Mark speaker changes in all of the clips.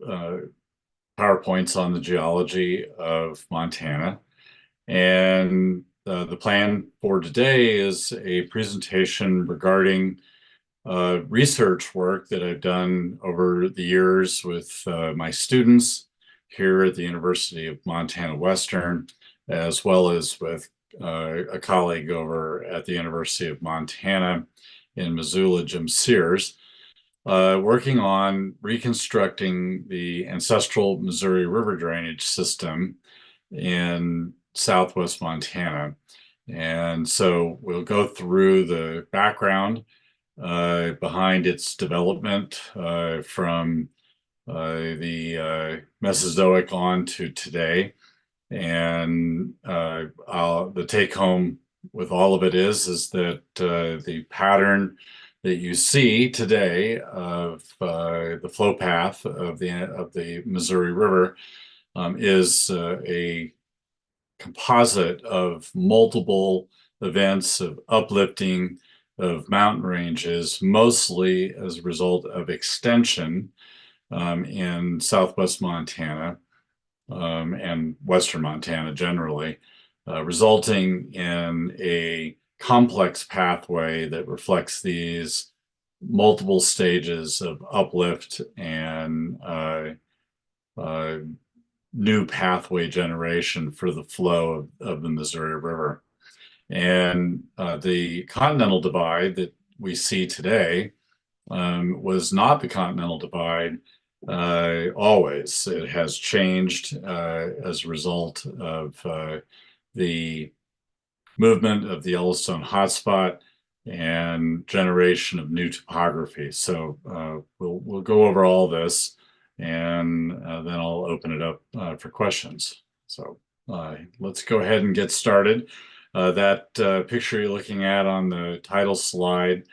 Speaker 1: PowerPoints on the geology of Montana. And the plan for today is a presentation regarding research work that I've done over the years with my students here at the University of Montana Western, as well as with a colleague over at the University of Montana in Missoula, Jim Sears, working on reconstructing the ancestral Missouri River drainage system in southwest Montana. And so we'll go through the background behind its development from the Mesozoic on to today. And the take home with all of it is that the pattern that you see today of the flow path of the Missouri River is a composite of multiple events of uplifting of mountain ranges, mostly as a result of extension in southwest Montana and western Montana generally, resulting in a complex pathway that reflects these multiple stages of uplift and new pathway generation for the flow of the Missouri River. And the continental divide that we see today was not the continental divide always. It has changed as a result of the movement of the Yellowstone hotspot and generation of new topography. So we'll go over all this, and then I'll open it up for questions. So let's go ahead and get started. That picture you're looking at on the title slide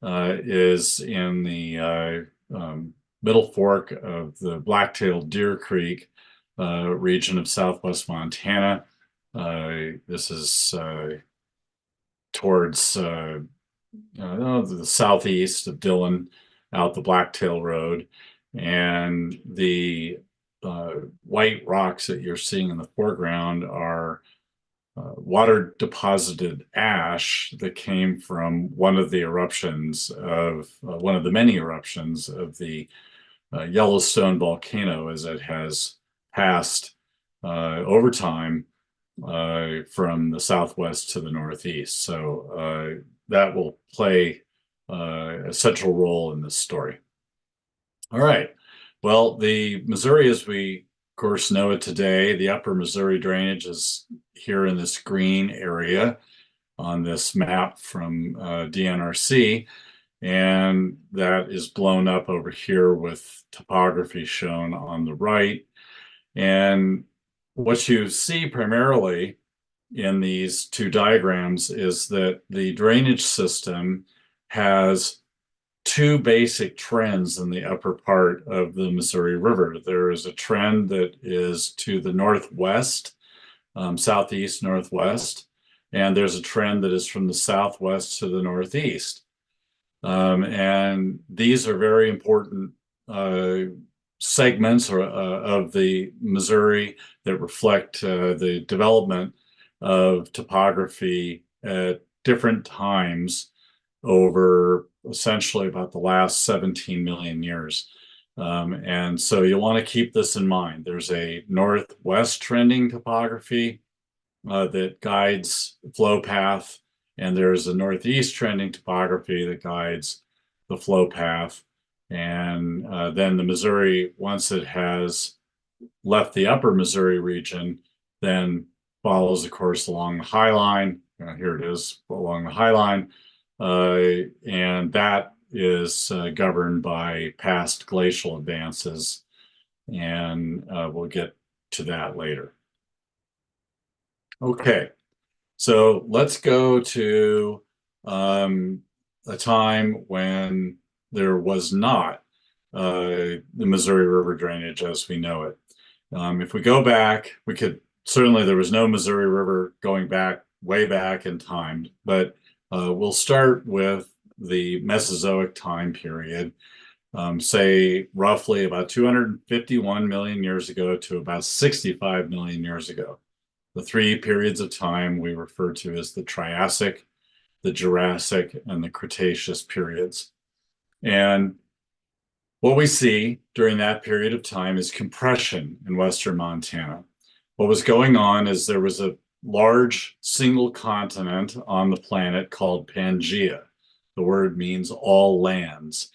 Speaker 1: is in the middle fork of the Black-tailed Deer Creek region of southwest Montana. This is towards the southeast of Dillon, out the Blacktail Road. And the white rocks that you're seeing in the foreground are water deposited ash that came from one of the eruptions of one of the many eruptions of the Yellowstone volcano as it has passed over time from the southwest to the northeast. So that will play a central role in this story. All right. Well, the Missouri, as we of course know it today, the upper Missouri drainage is here in this green area on this map from DNRC, and that is blown up over here with topography shown on the right. And what you see primarily in these two diagrams is that the drainage system has two basic trends in the upper part of the Missouri River. There is a trend that is to the northwest, southeast, northwest, and there's a trend that is from the southwest to the northeast. And these are very important segments of the Missouri that reflect the development of topography at different times over essentially about the last 17 million years. And so you'll want to keep this in mind. There's a northwest trending topography that guides flow path, and there's a northeast trending topography that guides the flow path. And then the Missouri, once it has left the upper Missouri region, then follows, of course, along the high line. Here it is, along the high line. And that is governed by past glacial advances, and we'll get to that later. Okay, so let's go to a time when there was not the Missouri River drainage as we know it. If we go back, we could certainly, there was no Missouri River going back way back in time, but we'll start with the Mesozoic time period. say roughly about 251 million years ago to about 65 million years ago. The three periods of time we refer to as the Triassic, the Jurassic, and the Cretaceous periods. And what we see during that period of time is compression in western Montana. What was going on is there was a large single continent on the planet called Pangaea. The word means all lands.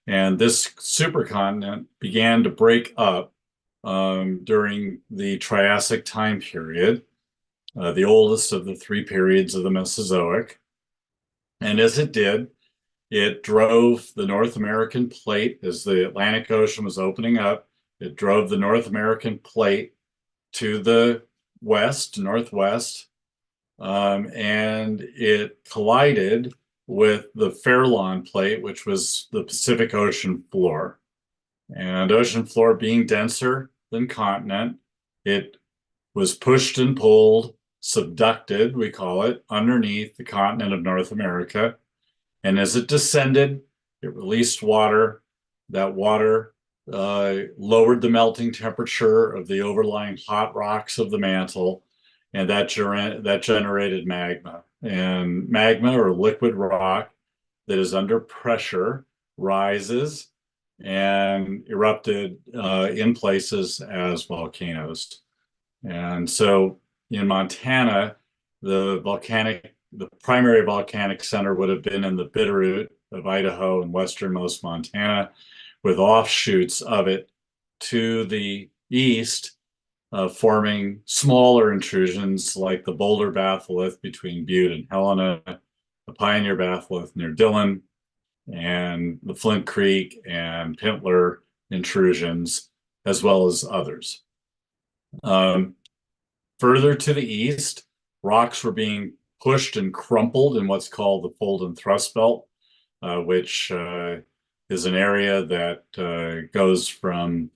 Speaker 1: And this supercontinent began to break up during the Triassic time period, the oldest of the three periods of the Mesozoic. And as it did, it drove the North American plate as the Atlantic Ocean was opening up. It drove the North American plate to the west, northwest, and it collided with the Farallon plate, which was the Pacific Ocean floor. And ocean floor being denser than continent, it was pushed and pulled, subducted, we call it, underneath the continent of North America. And as it descended, it released water. That water lowered the melting temperature of the overlying hot rocks of the mantle, and that generated magma. And magma, or liquid rock that is under pressure, rises and erupted in places as volcanoes. And so in Montana, the primary volcanic center would have been in the Bitterroot of Idaho and westernmost Montana, with offshoots of it to the east, forming smaller intrusions like the Boulder batholith between Butte and Helena, the Pioneer batholith near Dillon, and the Flint Creek and Pintler intrusions, as well as others. Further to the east, rocks were being pushed and crumpled in what's called the fold and thrust belt, which is an area that goes from,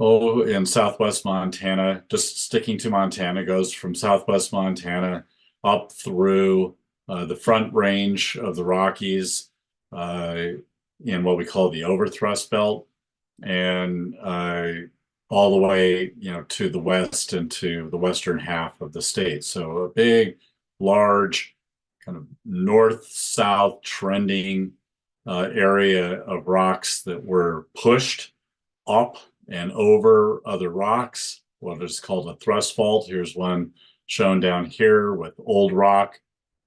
Speaker 1: in southwest Montana, just sticking to Montana, goes from southwest Montana up through the front range of the Rockies in what we call the overthrust belt, and all the way, to the west into the western half of the state. So a big, large, kind of north-south trending area of rocks that were pushed up and over other rocks, what is called a thrust fault. Here's one shown down here with old rock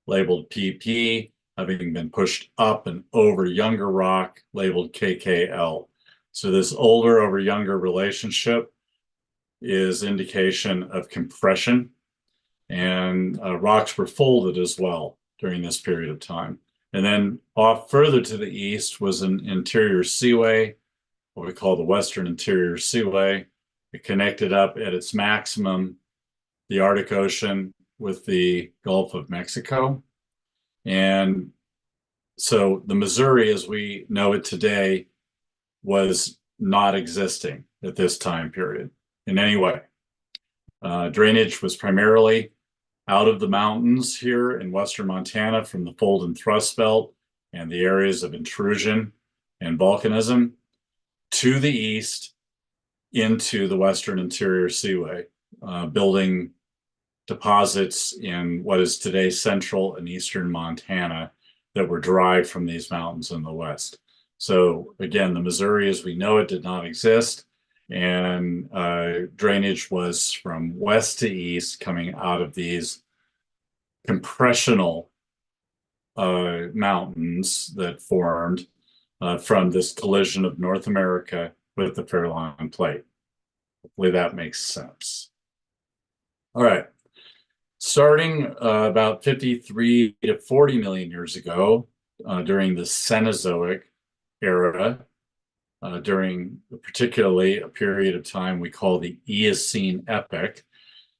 Speaker 1: labeled PP, having been pushed up and over younger rock labeled KKL. So this older over younger relationship is indication of compression, and rocks were folded as well during this period of time. And then off further to the east was an interior seaway, what we call the Western Interior Seaway. It connected up at its maximum the Arctic Ocean with the Gulf of Mexico. And so the Missouri, as we know it today, was not existing at this time period in any way. Drainage was primarily out of the mountains here in western Montana from the fold and thrust belt and the areas of intrusion and volcanism to the east into the Western Interior Seaway, building deposits in what is today central and eastern Montana that were derived from these mountains in the west. So again, the Missouri as we know it did not exist, and drainage was from west to east coming out of these compressional mountains that formed from this collision of North America with the Farallon plate. Hopefully that makes sense. All right. Starting about 53 to 40 million years ago, during the Cenozoic era, during particularly a period of time we call the Eocene epoch,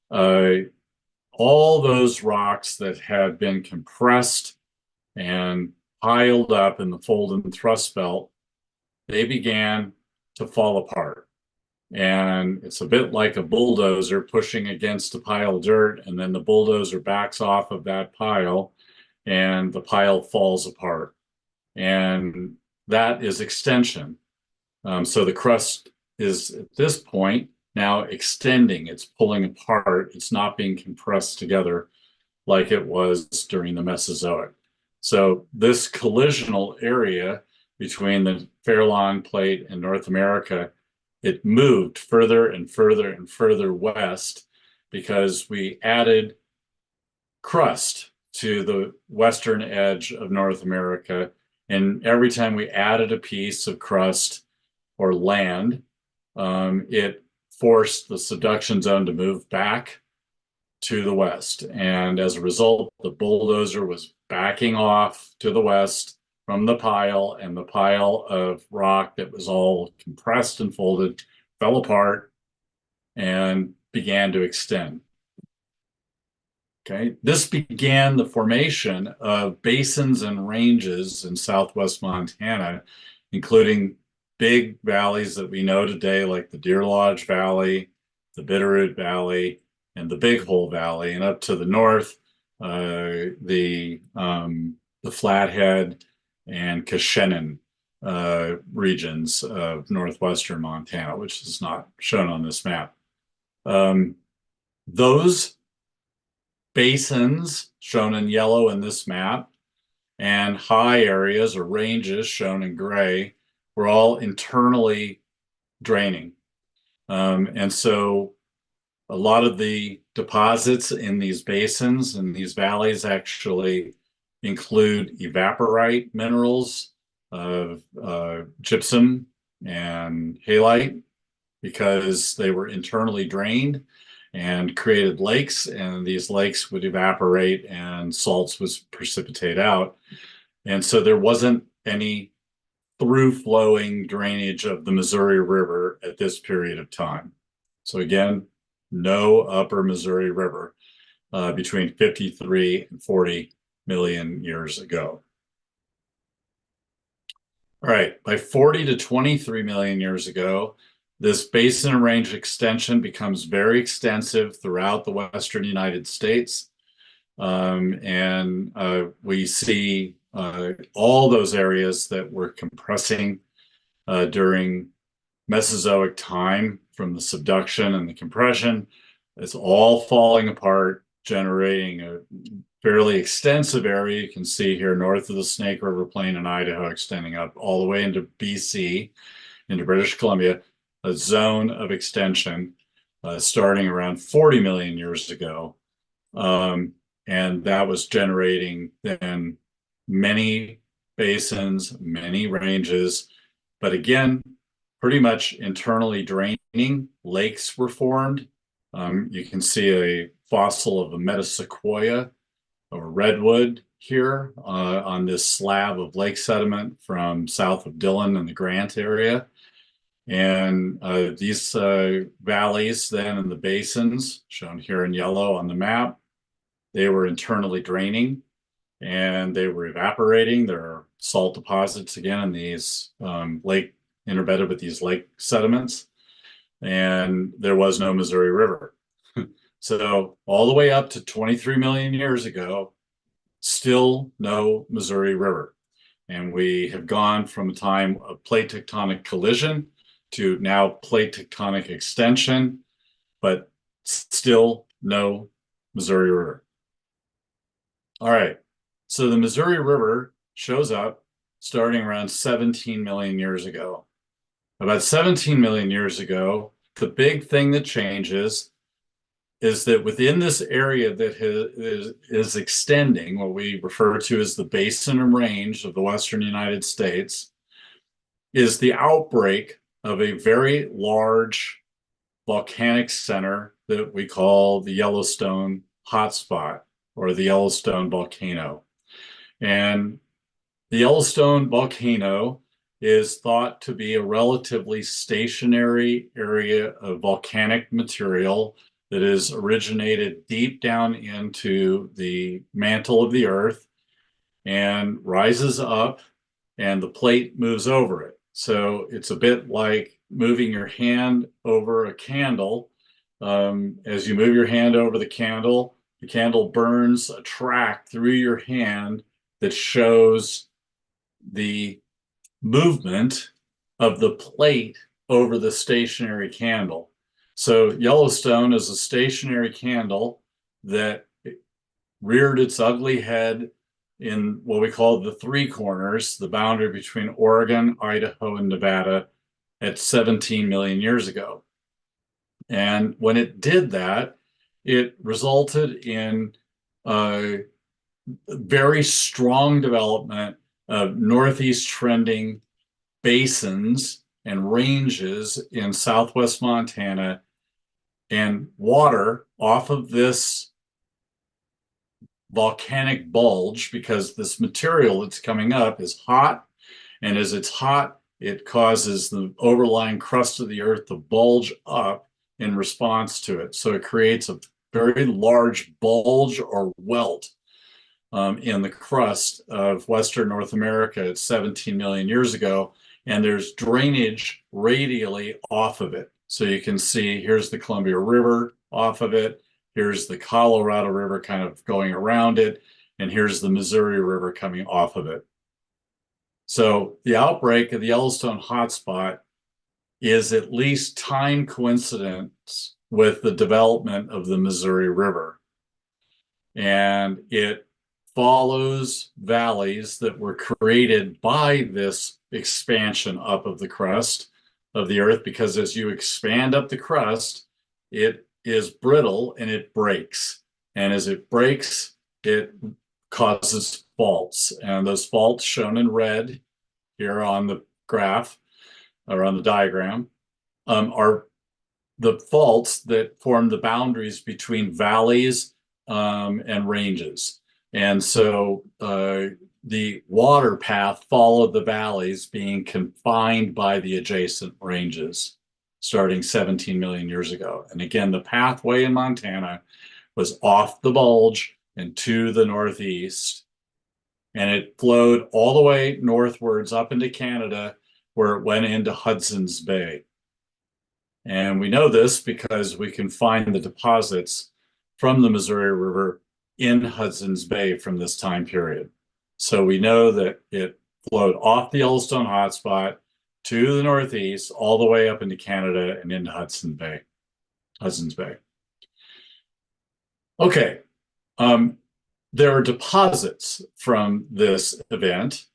Speaker 1: all those rocks that had been compressed and piled up in the fold and thrust belt, they began to fall apart. And it's a bit like a bulldozer pushing against a pile of dirt, and then the bulldozer backs off of that pile and the pile falls apart. And that is extension. So the crust is at this point now extending, it's pulling apart, it's not being compressed together like it was during the Mesozoic. So this collisional area between the Farallon Plate and North America, it moved further and further and further west because we added crust to the western edge of North America. And every time we added a piece of crust or land, it forced the subduction zone to move back to the west. And as a result, the bulldozer was backing off to the west from the pile, and the pile of rock that was all compressed and folded fell apart and began to extend. Okay, this began the formation of basins and ranges in southwest Montana, including big valleys that we know today, like the Deer Lodge Valley, the Bitterroot Valley, and the Big Hole Valley, and up to the north, the Flathead and Cashenin regions of northwestern Montana, which is not shown on this map. Those basins shown in yellow in this map and high areas or ranges shown in gray were all internally draining. And so a lot of the deposits in these basins and these valleys actually include evaporite minerals of gypsum and halite because they were internally drained and created lakes, and these lakes would evaporate and salts would precipitate out. And so there wasn't any through flowing drainage of the Missouri River at this period of time. So again, no upper Missouri River between 53 and 40 million years ago. All right, by 40 to 23 million years ago, this basin range extension becomes very extensive throughout the western United States. We see all those areas that were compressing during Mesozoic time from the subduction and the compression. It's all falling apart, generating a fairly extensive area. You can see here north of the Snake River Plain in Idaho, extending up all the way into BC, into British Columbia, a zone of extension starting around 40 million years ago. And that was generating then many basins, many ranges, but again, pretty much internally draining. Lakes were formed. You can see a fossil of a metasequoia or redwood here on this slab of lake sediment from south of Dillon in the Grant area. And these valleys then in the basins, shown here in yellow on the map, they were internally draining and they were evaporating. There are salt deposits again in these lake, interbedded with these lake sediments. And there was no Missouri River. So all the way up to 23 million years ago, still no Missouri River. And we have gone from a time of plate tectonic collision to now plate tectonic extension, but still no Missouri River. All right, so the Missouri River shows up starting around 17 million years ago. About 17 million years ago, the big thing that changes is that within this area that is extending, what we refer to as the basin and range of the western United States, is the outbreak of a very large volcanic center that we call the Yellowstone hotspot or the Yellowstone volcano. And the Yellowstone volcano is thought to be a relatively stationary area of volcanic material that is originated deep down into the mantle of the earth and rises up, and the plate moves over it. So it's a bit like moving your hand over a candle. As you move your hand over the candle burns a track through your hand that shows the movement of the plate over the stationary candle. So Yellowstone is a stationary candle that reared its ugly head in what we call the three corners, the boundary between Oregon, Idaho, and Nevada at 17 million years ago. And when it did that, it resulted in very strong development of northeast trending basins and ranges in southwest Montana, and water off of this volcanic bulge, because this material that's coming up is hot, and as it's hot, it causes the overlying crust of the earth to bulge up in response to it. So it creates a very large bulge or welt in the crust of Western North America at 17 million years ago. And there's drainage radially off of it. So you can see here's the Columbia River off of it. Here's the Colorado River kind of going around it. And here's the Missouri River coming off of it. So the outbreak of the Yellowstone hotspot is at least time coincidence with the development of the Missouri River. And it follows valleys that were created by this expansion up of the crust of the earth, because as you expand up the crust, it is brittle and it breaks. And as it breaks, it causes faults. And those faults shown in red here on the graph or on the diagram are the faults that form the boundaries between valleys and ranges. And so the water path followed the valleys, being confined by the adjacent ranges starting 17 million years ago. And again, the pathway in Montana was off the bulge and to the northeast, and it flowed all the way northwards up into Canada, where it went into Hudson's Bay. And we know this because we can find the deposits from the Missouri River in Hudson's Bay from this time period. So we know that it flowed off the Yellowstone hotspot to the northeast, all the way up into Canada and into Hudson's Bay. Okay, there are deposits from this event.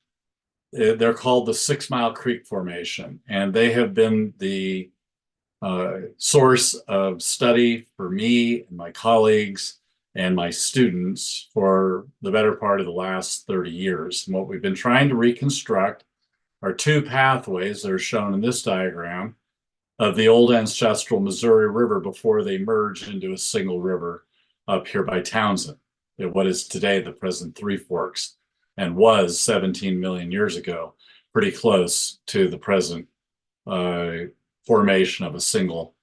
Speaker 1: They're called the 6 Mile Creek Formation, and they have been the source of study for me and my colleagues and my students for the better part of the last 30 years. And what we've been trying to reconstruct are two pathways that are shown in this diagram of the old ancestral Missouri River before they merged into a single river up here by Townsend, at what is today the present Three Forks, and was 17 million years ago, pretty close to the present formation of a single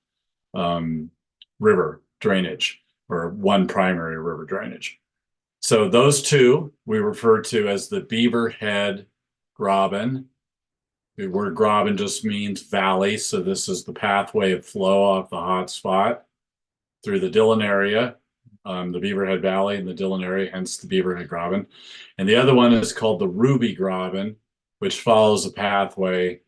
Speaker 1: river drainage, or one primary river drainage. So those two we refer to as the Beaver Head Graben. The word graben just means valley, so this is the pathway of flow off the hot spot through the Dillon area, the Beaverhead Valley and the Dillon area, hence the Beaverhead Graben. And the other one is called the Ruby Graben, which follows a pathway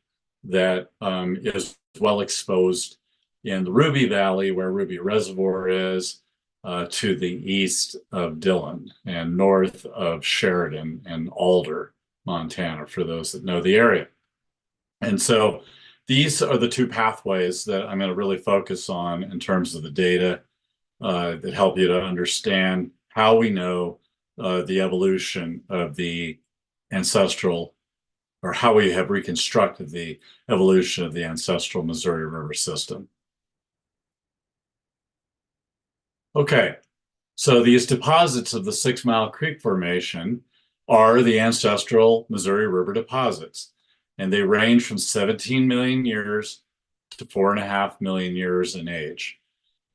Speaker 1: that is well exposed in the Ruby Valley, where Ruby Reservoir is, to the east of Dillon and north of Sheridan and Alder, Montana, for those that know the area. And so these are the two pathways that I'm going to really focus on in terms of the data that help you to understand how we know the evolution of the ancestral, or how we have reconstructed the evolution of the ancestral Missouri River system. Okay, so these deposits of the 6 Mile Creek Formation are the ancestral Missouri River deposits, and they range from 17 million years to 4.5 million years in age.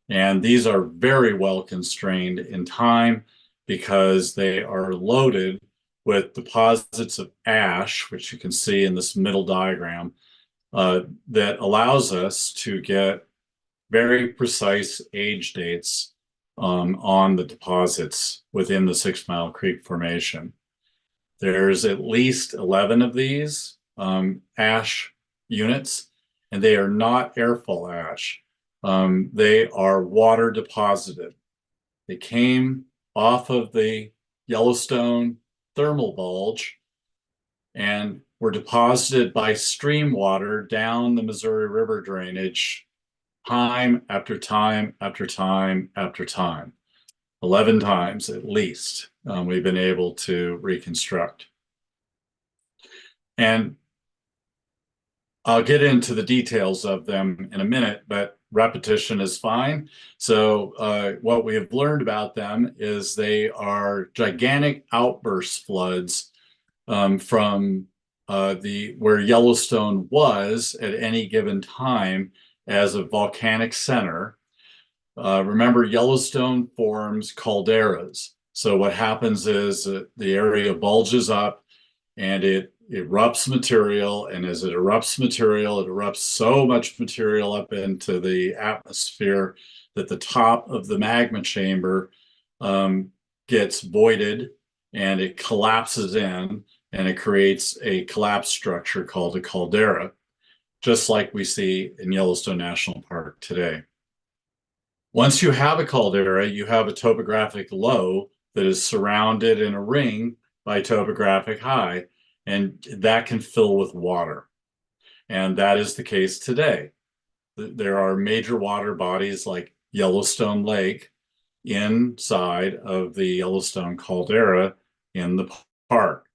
Speaker 1: And these are very well constrained in time because they are loaded with deposits of ash, which you can see in this middle diagram, that allows us to get very precise age dates on the deposits within the 6 Mile Creek Formation. There's at least 11 of these ash units, and they are not airfall ash. They are water deposited. They came off of the Yellowstone thermal bulge and were deposited by stream water down the Missouri River drainage time after time after time after time. 11 times at least we've been able to reconstruct. And I'll get into the details of them in a minute, but repetition is fine. So what we have learned about them is they are gigantic outburst floods from where Yellowstone was at any given time as a volcanic center. Remember, Yellowstone forms calderas. So what happens is the area bulges up and it erupts material. And as it erupts material, it erupts so much material up into the atmosphere that the top of the magma chamber gets voided and it collapses in, and it creates a collapse structure called a caldera, just like we see in Yellowstone National Park today. Once you have a caldera, you have a topographic low that is surrounded in a ring by topographic high, and that can fill with water. And that is the case today. There are major water bodies like Yellowstone Lake inside of the Yellowstone caldera in the park.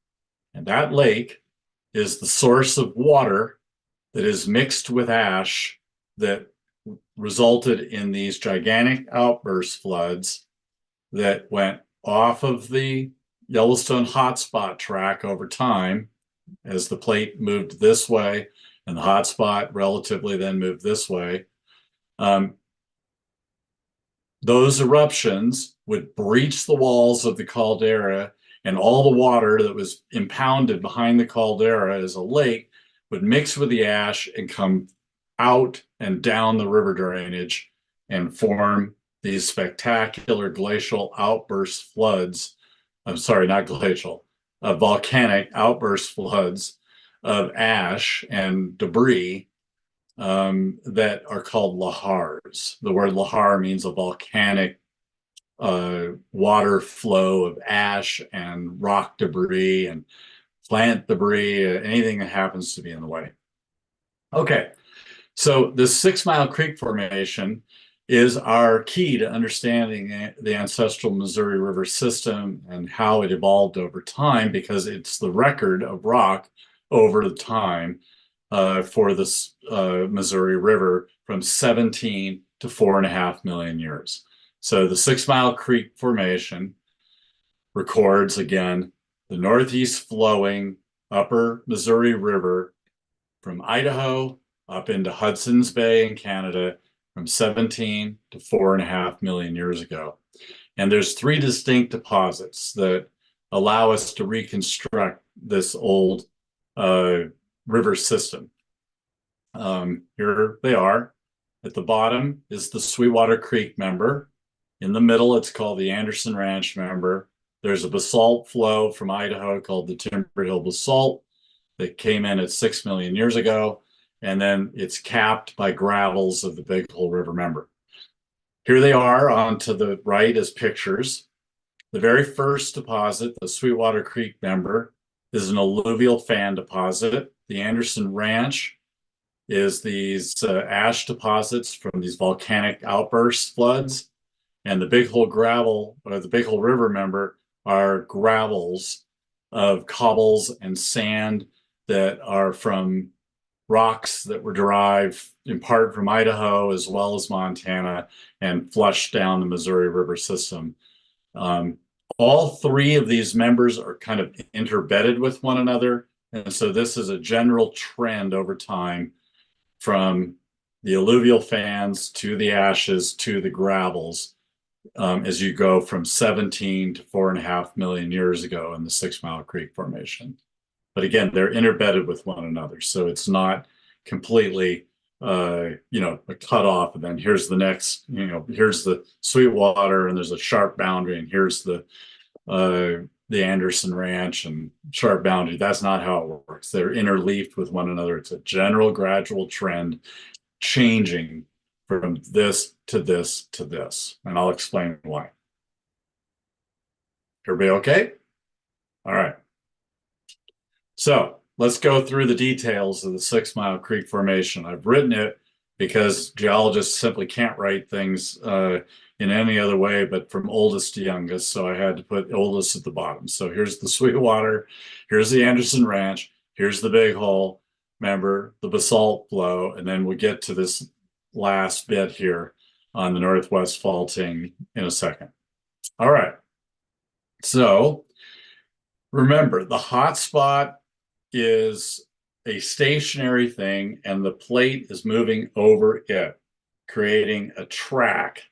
Speaker 1: And that lake is the source of water that is mixed with ash that resulted in these gigantic outburst floods that went off of the Yellowstone hotspot track over time as the plate moved this way and the hotspot relatively then moved this way. Those eruptions would breach the walls of the caldera, and all the water that was impounded behind the caldera as a lake would mix with the ash and come out and down the river drainage and form these spectacular glacial outburst floods. I'm sorry, not glacial, volcanic outburst floods of ash and debris that are called lahars. The word lahar means a volcanic water flow of ash and rock debris and plant debris, anything that happens to be in the way. Okay, so the 6 Mile Creek Formation is our key to understanding the ancestral Missouri River system and how it evolved over time, because it's the record of rock over the time for this Missouri River from 17 to 4.5 million years. So the 6 Mile Creek Formation records, again, the northeast flowing upper Missouri River from Idaho up into Hudson's Bay in Canada from 17 to 4.5 million years ago. And there's 3 distinct deposits that allow us to reconstruct this old river system. Here they are. At the bottom is the Sweetwater Creek member. In the middle, it's called the Anderson Ranch member. There's a basalt flow from Idaho called the Timber Hill Basalt that came in at 6 million years ago. And then it's capped by gravels of the Big Hole River member. Here they are on to the right as pictures. The very first deposit, the Sweetwater Creek member, is an alluvial fan deposit. The Anderson Ranch is these ash deposits from these volcanic outburst floods. And the Big Hole gravel, or the Big Hole River member, are gravels of cobbles and sand that are from rocks that were derived in part from Idaho as well as Montana and flushed down the Missouri River system. All 3 of these members are kind of interbedded with one another. And so this is a general trend over time from the alluvial fans to the ashes to the gravels as you go from 17 to 4.5 million years ago in the 6 Mile Creek Formation. But again, they're interbedded with one another. So it's not completely, a cutoff. And then here's the next, here's the Sweetwater and there's a sharp boundary. And here's the the Anderson Ranch and Sharp Boundary. That's not how it works. They're interleaved with one another. It's a general gradual trend changing from this to this to this. And I'll explain why. Everybody okay? All right. So let's go through the details of the Sixmile Creek Formation. I've written it because geologists simply can't write things in any other way but from oldest to youngest. So I had to put oldest at the bottom. So here's the Sweetwater, here's the Anderson Ranch, here's the Big Hole, remember the basalt flow, and then we get to this last bit here on the Northwest faulting in a second. All right. So remember, the hotspot is a stationary thing and the plate is moving over it, creating a track.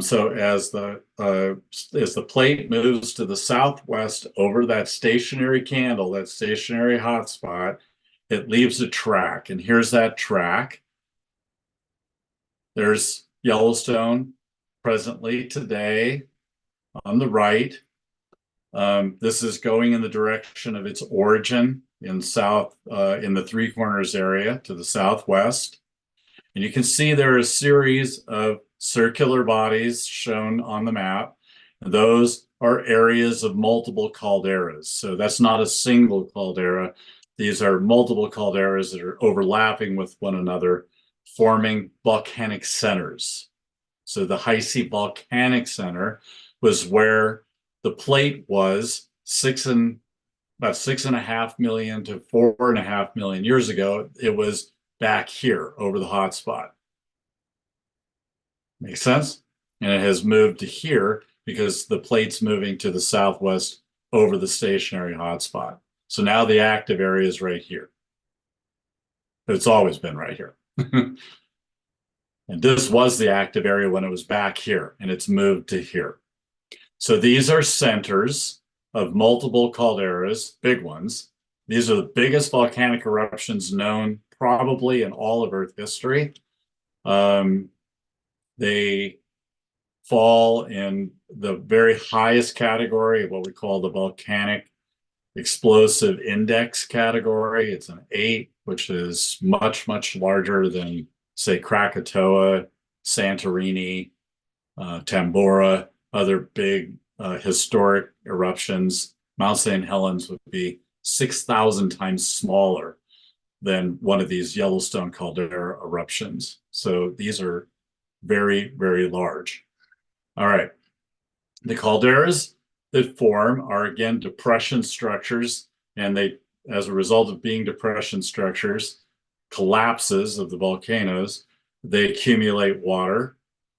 Speaker 1: So as the plate moves to the southwest over that stationary candle, that stationary hotspot, it leaves a track. And here's that track. There's Yellowstone presently today on the right. This is going in the direction of its origin in the Three Corners area to the southwest. And you can see there are a series of circular bodies shown on the map. And those are areas of multiple calderas. So that's not a single caldera. These are multiple calderas that are overlapping with one another, forming volcanic centers. So the Heisey Volcanic Center was where the plate was about 6.5 million to 4.5 million years ago. It was back here over the hotspot. Makes sense? And it has moved to here because the plate's moving to the southwest over the stationary hotspot. So now the active area is right here. But it's always been right here. And this was the active area when it was back here, and it's moved to here. So these are centers of multiple calderas, big ones. These are the biggest volcanic eruptions known probably in all of Earth history. They fall in the very highest category of what we call the volcanic explosive index category. It's an 8, which is much, much larger than, say, Krakatoa, Santorini, Tambora, other big historic eruptions. Mount St. Helens would be 6,000 times smaller than one of these Yellowstone caldera eruptions. So these are very, very large. All right. The calderas that form are, again, depression structures, and they, as a result of being depression structures, collapses of the volcanoes, they accumulate water,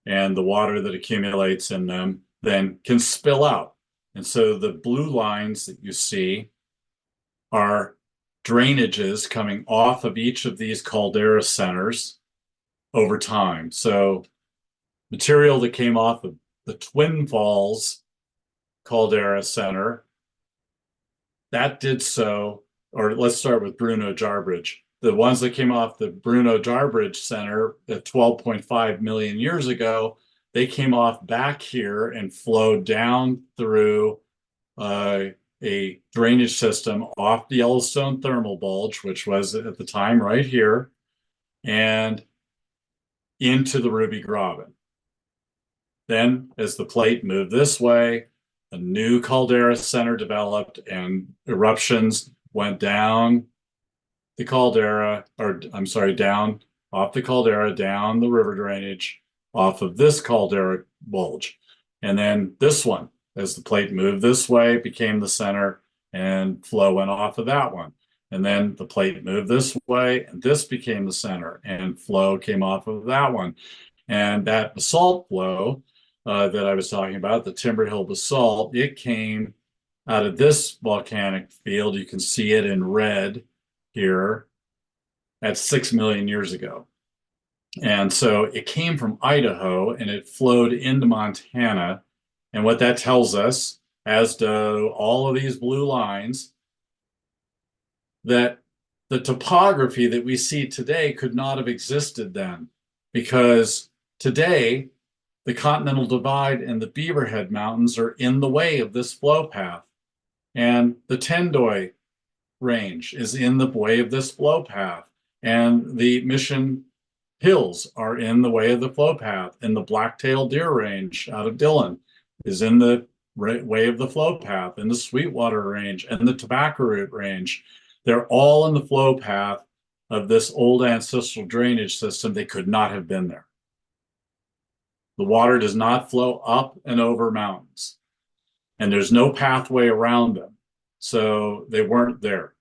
Speaker 1: and the water that accumulates in them then can spill out. And so the blue lines that you see are drainages coming off of each of these caldera centers over time. So material that came off of the Twin Falls caldera center, that did so, or let's start with Bruno Jarbidge. The ones that came off the Bruno Jarbidge center at 12.5 million years ago, they came off back here and flowed down through a drainage system off the Yellowstone thermal bulge, which was at the time right here, and into the Ruby Graben. Then, as the plate moved this way, a new caldera center developed and eruptions went down the caldera, or I'm sorry, down off the caldera, down the river drainage, off of this caldera bulge. And then this one, as the plate moved this way, became the center, and flow went off of that one. And then the plate moved this way, and this became the center, and flow came off of that one. And that basalt flow that I was talking about, the Timber Hill basalt, it came out of this volcanic field. You can see it in red here at 6 million years ago. And so it came from Idaho and it flowed into Montana. And what that tells us, as do all of these blue lines, that the topography that we see today could not have existed then, because today the Continental Divide and the Beaverhead Mountains are in the way of this flow path. And the Tendoi Range is in the way of this flow path. And the Mission Hills are in the way of the flow path. And the Black-tailed Deer Range out of Dillon is in the way of the flow path. And the Sweetwater Range and the Tobacco Root Range, they're all in the flow path of this old ancestral drainage system. They could not have been there. The water does not flow up and over mountains, and there's no pathway around them. So they weren't there.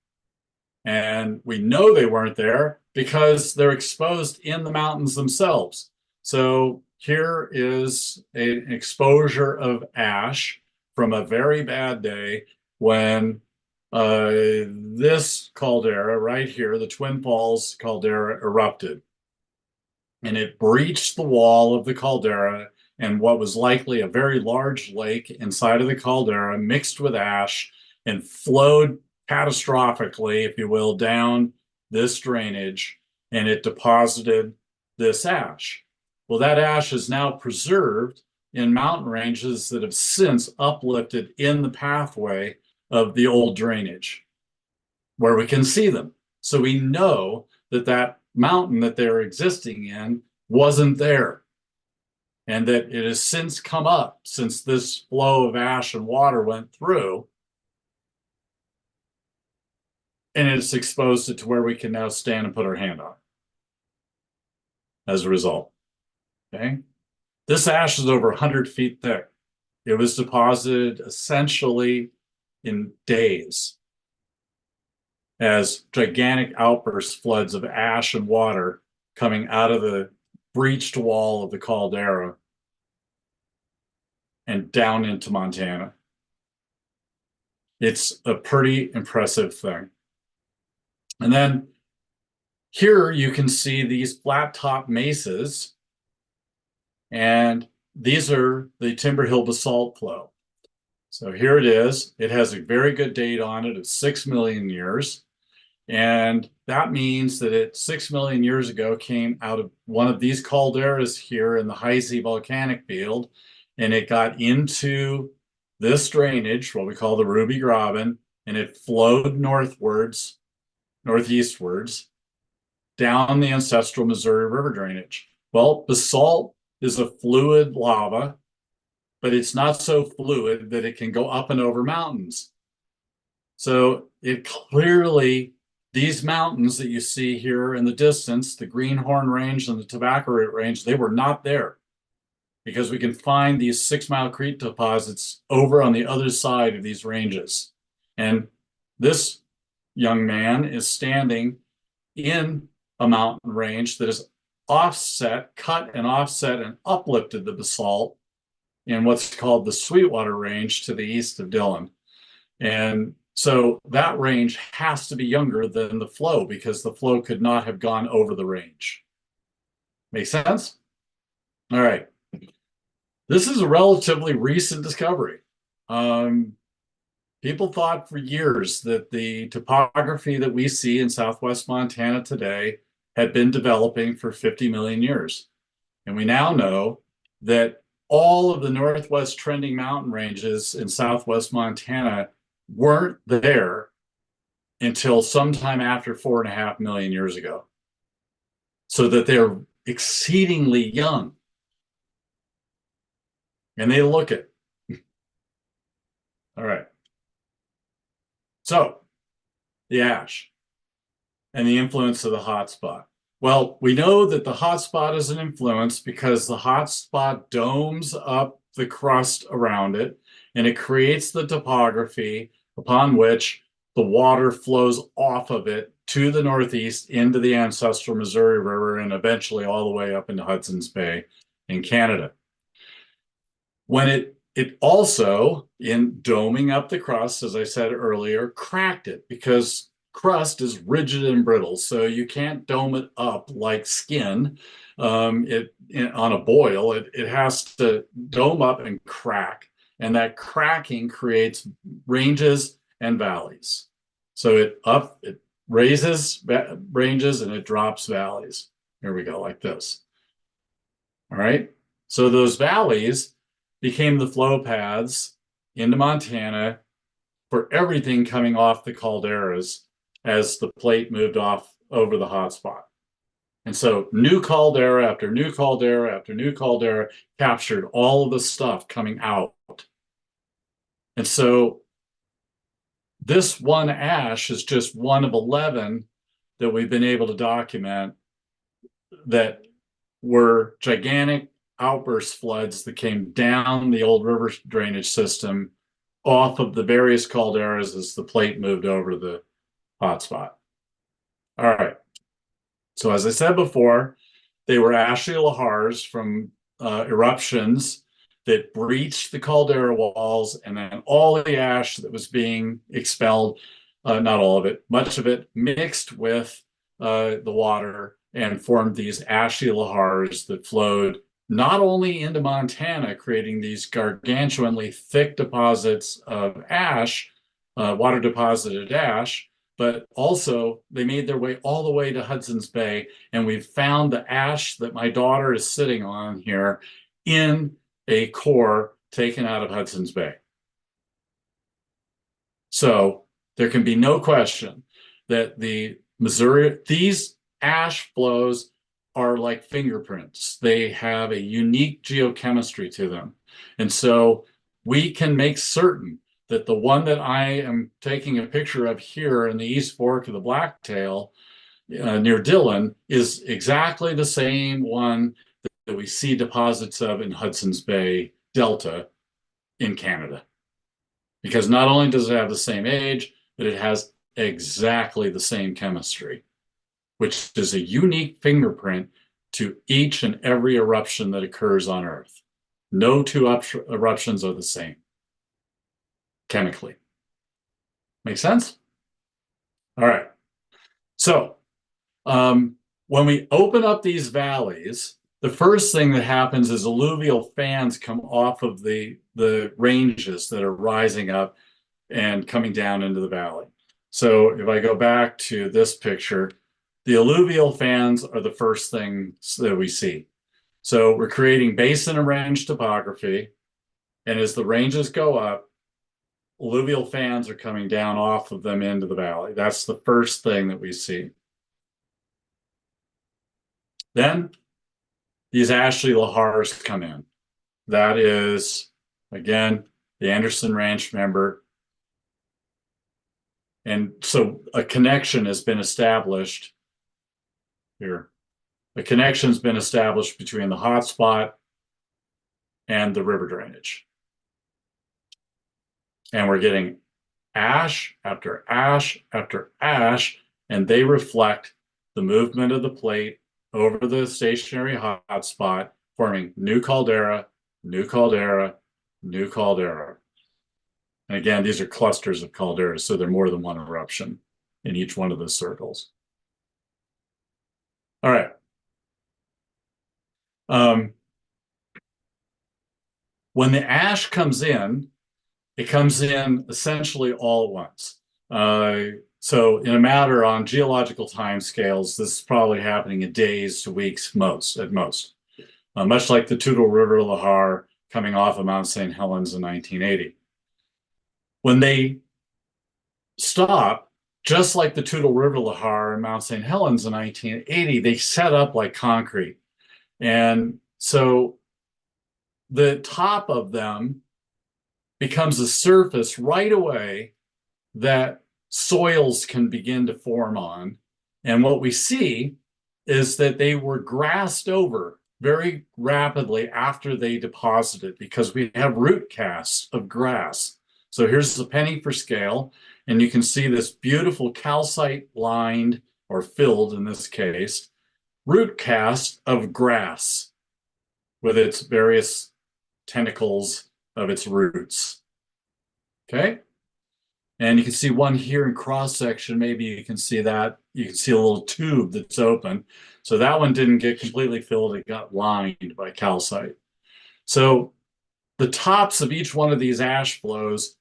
Speaker 1: And we know they weren't there because they're exposed in the mountains themselves. So here is an exposure of ash from a very bad day when this caldera right here, the Twin Falls caldera, erupted. And it breached the wall of the caldera, and what was likely a very large lake inside of the caldera mixed with ash and flowed catastrophically, if you will, down this drainage, and it deposited this ash. Well, that ash is now preserved in mountain ranges that have since uplifted in the pathway of the old drainage where we can see them. So we know that that mountain that they're existing in wasn't there, and that it has since come up since this flow of ash and water went through, and it's exposed it to where we can now stand and put our hand on it as a result. Okay, this ash is over 100 feet thick. It was deposited essentially in days as gigantic outburst floods of ash and water coming out of the breached wall of the caldera and down into Montana. It's a pretty impressive thing. And then here you can see these flat top mesas, and these are the Timber Hill basalt flow. So here it is. It has a very good date on it of 6 million years. And that means that it 6 million years ago came out of one of these calderas here in the Heisey volcanic field, and it got into this drainage, what we call the Ruby Graben, and it flowed northwards, northeastwards, down the ancestral Missouri River drainage. Well, basalt is a fluid lava, but it's not so fluid that it can go up and over mountains. So it clearly, these mountains that you see here in the distance, the Greenhorn Range and the Tobacco Root Range, they were not there, because we can find these 6 Mile Creek deposits over on the other side of these ranges. And this young man is standing in a mountain range that is offset, cut and offset and uplifted the basalt in what's called the Sweetwater Range to the east of Dillon. And so that range has to be younger than the flow, because the flow could not have gone over the range. Make sense? All right. This is a relatively recent discovery. People thought for years that the topography that we see in Southwest Montana today had been developing for 50 million years. And we now know that all of the northwest trending mountain ranges in Southwest Montana weren't there until sometime after 4.5 million years ago. So that they're exceedingly young. And they look it. All right. So the ash and the influence of the hotspot. Well, we know that the hotspot is an influence because the hotspot domes up the crust around it, and it creates the topography upon which the water flows off of it to the northeast into the ancestral Missouri River and eventually all the way up into Hudson's Bay in Canada. When it also, in doming up the crust, as I said earlier, cracked it, because crust is rigid and brittle, so you can't dome it up like skin. On a boil, it has to dome up and crack, and that cracking creates ranges and valleys. So it raises ranges and it drops valleys. Here we go, like this. All right. So those valleys became the flow paths into Montana for everything coming off the calderas as the plate moved off over the hotspot. And so new caldera after new caldera after new caldera captured all of the stuff coming out. And so this one ash is just one of 11 that we've been able to document that were gigantic outburst floods that came down the old river drainage system off of the various calderas as the plate moved over the hotspot. All right. So as I said before, they were ashy lahars from eruptions that breached the caldera walls, and then all the ash that was being expelled, not all of it, much of it mixed with the water and formed these ashy lahars that flowed not only into Montana, creating these gargantuanly thick deposits of ash, water deposited ash, but also they made their way all the way to Hudson's Bay, and we've found the ash that my daughter is sitting on here in a core taken out of Hudson's Bay. So there can be no question that the Missouri, these ash flows are like fingerprints. They have a unique geochemistry to them. And so we can make certain that the one that I am taking a picture of here in the East Fork of the Blacktail near Dillon is exactly the same one that we see deposits of in Hudson's Bay Delta in Canada. Because not only does it have the same age, but it has exactly the same chemistry, which is a unique fingerprint to each and every eruption that occurs on Earth. No two eruptions are the same chemically. Make sense? All right. So when we open up these valleys, the first thing that happens is alluvial fans come off of the ranges that are rising up and coming down into the valley. So if I go back to this picture, the alluvial fans are the first things that we see. So we're creating basin and range topography. And as the ranges go up, alluvial fans are coming down off of them into the valley. That's the first thing that we see. Then these ashy lahars come in. That is, again, the Anderson Ranch member. And so a connection has been established here. A connection's been established between the hotspot and the river drainage. And we're getting ash after ash after ash, and they reflect the movement of the plate over the stationary hotspot, forming new caldera, new caldera, new caldera. And again, these are clusters of calderas, so they're more than one eruption in each one of the circles. All right. When the ash comes in, it comes in essentially all at once. So in a matter on geological timescales, this is probably happening in days to weeks at most. Much like the Toutle River Lahar coming off of Mount St. Helens in 1980. When they stop, just like the Toutle River Lahar and Mount St. Helens in 1980, they set up like concrete. And so the top of them becomes a surface right away that soils can begin to form on. And what we see is that they were grassed over very rapidly after they deposited because we have root casts of grass. So here's the penny for scale, and you can see this beautiful calcite lined, or filled in this case, root cast of grass with its various tentacles of its roots. Okay? And you can see one here in cross section. Maybe you can see that. You can see a little tube that's open. So that one didn't get completely filled. It got lined by calcite. So the tops of each one of these ash flows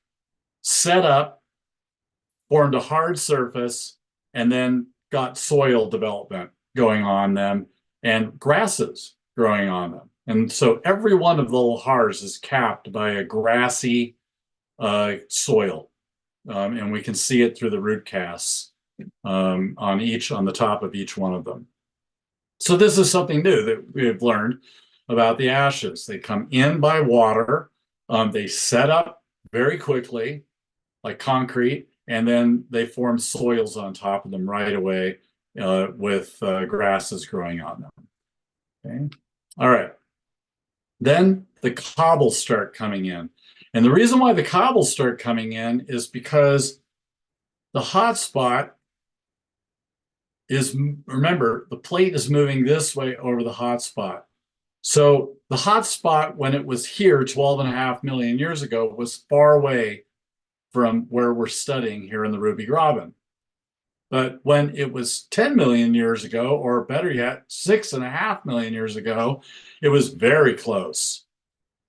Speaker 1: set up, formed a hard surface, and then got soil development going on them and grasses growing on them. And so every one of the lahars is capped by a grassy soil. and we can see it through the root casts on the top of each one of them. So this is something new that we've learned about the ashes. They come in by water, they set up very quickly, like concrete, and then they form soils on top of them right away with grasses growing on them. Okay. All right. Then the cobbles start coming in. And the reason why the cobbles start coming in is because the hotspot is, remember, the plate is moving this way over the hotspot. So the hotspot, when it was here 12.5 million years ago, was far away from where we're studying here in the Ruby Graben. But when it was 10 million years ago, or better yet, 6.5 million years ago, it was very close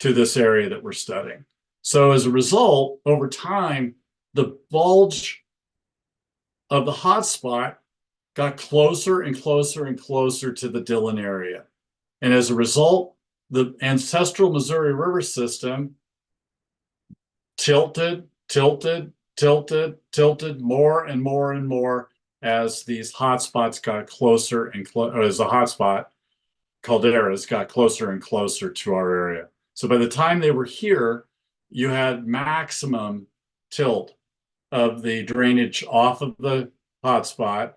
Speaker 1: to this area that we're studying. So as a result, over time, the bulge of the hotspot got closer and closer and closer to the Dillon area. And as a result, the ancestral Missouri River system tilted more and more and more as these hotspots got closer and as the hotspot calderas got closer and closer to our area. So by the time they were here, you had maximum tilt of the drainage off of the hotspot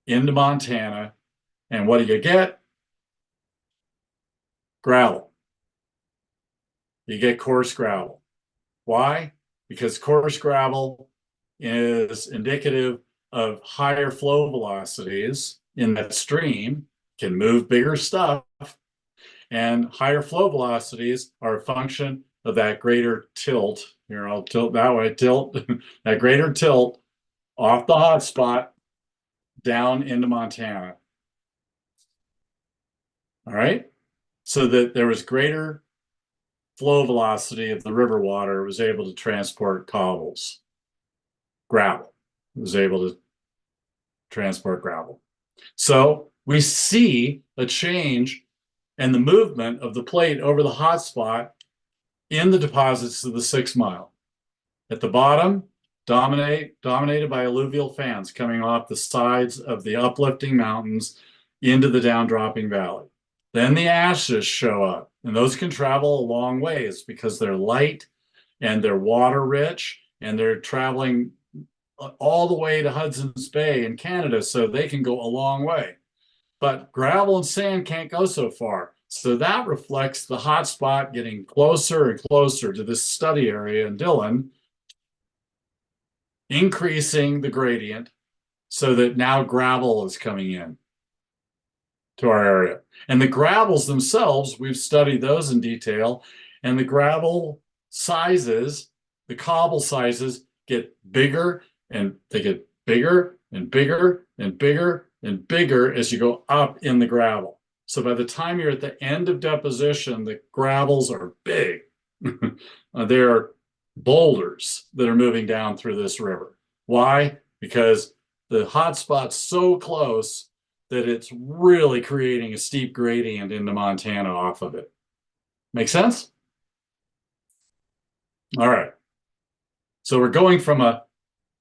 Speaker 1: into Montana. And what do you get? Gravel. You get coarse gravel. Why? Because coarse gravel is indicative of higher flow velocities in that stream, can move bigger stuff, and higher flow velocities are a function of that greater tilt. Here, I'll tilt that way, tilt, that greater tilt off the hotspot down into Montana. All right? So that there was greater flow velocity of the river water, was able to transport cobbles. Gravel was able to transport gravel. So we see a change in the movement of the plate over the hotspot in the deposits of the 6 Mile. At the bottom, dominated by alluvial fans coming off the sides of the uplifting mountains into the downdropping valley. Then the ashes show up, and those can travel a long ways because they're light and they're water rich, and they're traveling all the way to Hudson's Bay in Canada, so they can go a long way. But gravel and sand can't go so far. So that reflects the hotspot getting closer and closer to this study area in Dillon, increasing the gradient so that now gravel is coming in to our area. And the gravels themselves, we've studied those in detail, and the gravel sizes, the cobble sizes, get bigger, and they get bigger and bigger and bigger and bigger as you go up in the gravel. So by the time you're at the end of deposition, the gravels are big. They're boulders that are moving down through this river. Why? Because the hotspot's so close that it's really creating a steep gradient into Montana off of it. Make sense? All right. So we're going from a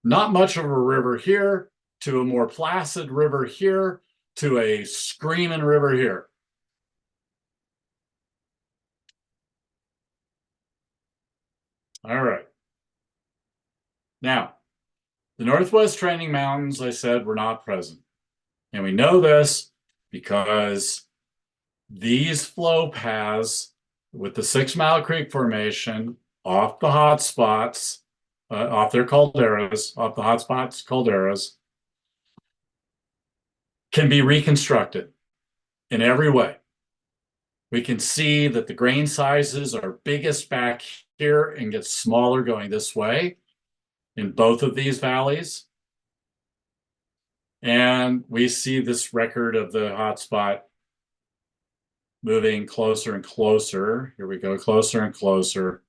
Speaker 1: not much of a river here to a more placid river here to a screaming river here. All right. Now, the Northwest Trending Mountains, I said, were not present. And we know this because these flow paths with the Sixmile Creek Formation off the hotspots, off their calderas, off the hotspots calderas, can be reconstructed in every way. We can see that the grain sizes are biggest back here and get smaller going this way in both of these valleys. And we see this record of the hotspot moving closer and closer. Here we go, closer and closer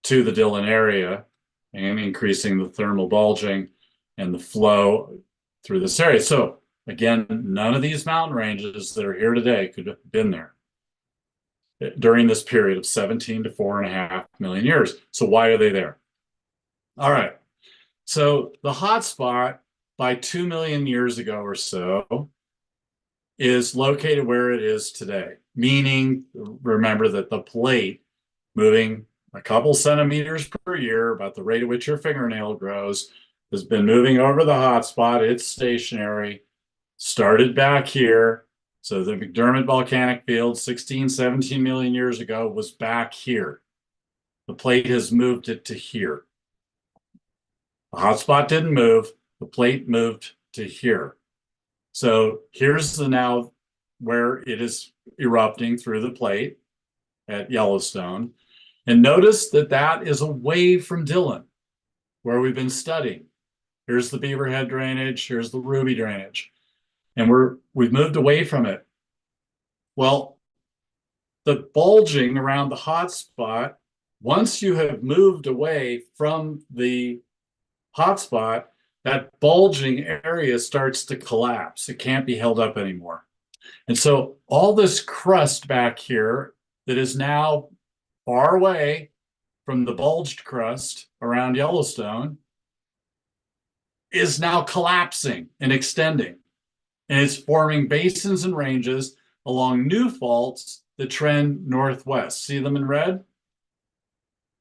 Speaker 1: to the Dillon area and increasing the thermal bulging and the flow through this area. So again, none of these mountain ranges that are here today could have been there during this period of 17 to 4.5 million years. So why are they there? All right. So the hotspot by 2 million years ago or so is located where it is today, meaning remember that the plate moving a couple centimeters per year, about the rate at which your fingernail grows, has been moving over the hotspot. It's stationary, started back here. So the McDermott volcanic field 16, 17 million years ago was back here. The plate has moved it to here. The hotspot didn't move, the plate moved to here. So here's the now where it is erupting through the plate at Yellowstone. And notice that that is away from Dillon, where we've been studying. Here's the Beaverhead drainage, here's the Ruby drainage. And we've moved away from it. Well, the bulging around the hotspot, once you have moved away from the hotspot, that bulging area starts to collapse. It can't be held up anymore. And so all this crust back here that is now far away from the bulged crust around Yellowstone is now collapsing and extending. And it's forming basins and ranges along new faults that trend northwest. See them in red?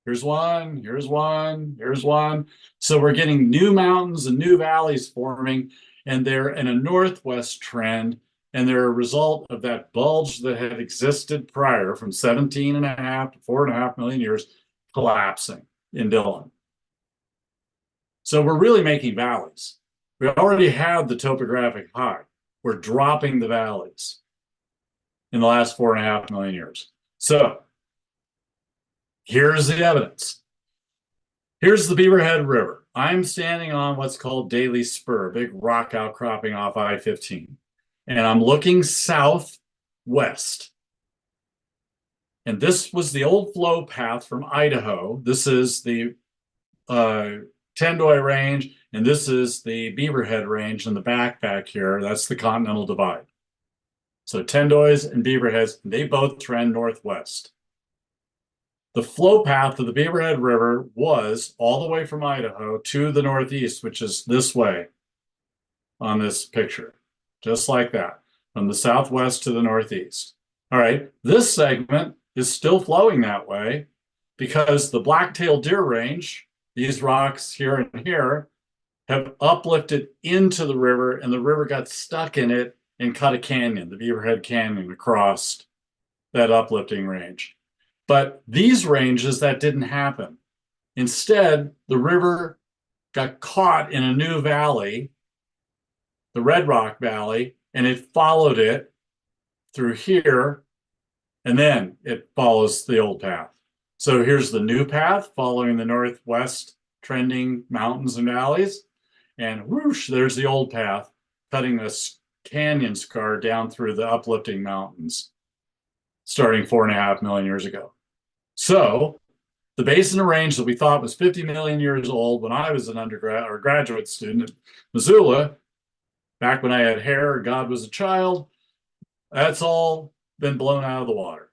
Speaker 1: Here's one, here's one, here's one. So we're getting new mountains and new valleys forming, and they're in a northwest trend, and they're a result of that bulge that had existed prior from 17 and a half to 4.5 million years collapsing in Dillon. So we're really making valleys. We already had the topographic high. We're dropping the valleys in the last 4.5 million years. So here's the evidence. Here's the Beaverhead River. I'm standing on what's called Daly Spur, a big rock outcropping off I-15. And I'm looking southwest. And this was the old flow path from Idaho. This is the Tendoy Range, and this is the Beaverhead Range in the back here. That's the Continental Divide. So Tendoys and Beaverheads, they both trend northwest. The flow path of the Beaverhead River was all the way from Idaho to the northeast, which is this way on this picture, just like that, from the southwest to the northeast. All right, this segment is still flowing that way because the black-tailed deer range, these rocks here and here, have uplifted into the river, and the river got stuck in it and cut a canyon, the Beaverhead Canyon, across that uplifting range. But these ranges, that didn't happen. Instead, the river got caught in a new valley, the Red Rock Valley, and it followed it through here, and then it follows the old path. So here's the new path following the northwest trending mountains and valleys, and whoosh, there's the old path cutting this canyon scar down through the uplifting mountains, starting 4.5 million years ago. So the basin range that we thought was 50 million years old when I was an undergrad or graduate student at Missoula, back when I had hair and God was a child, that's all been blown out of the water.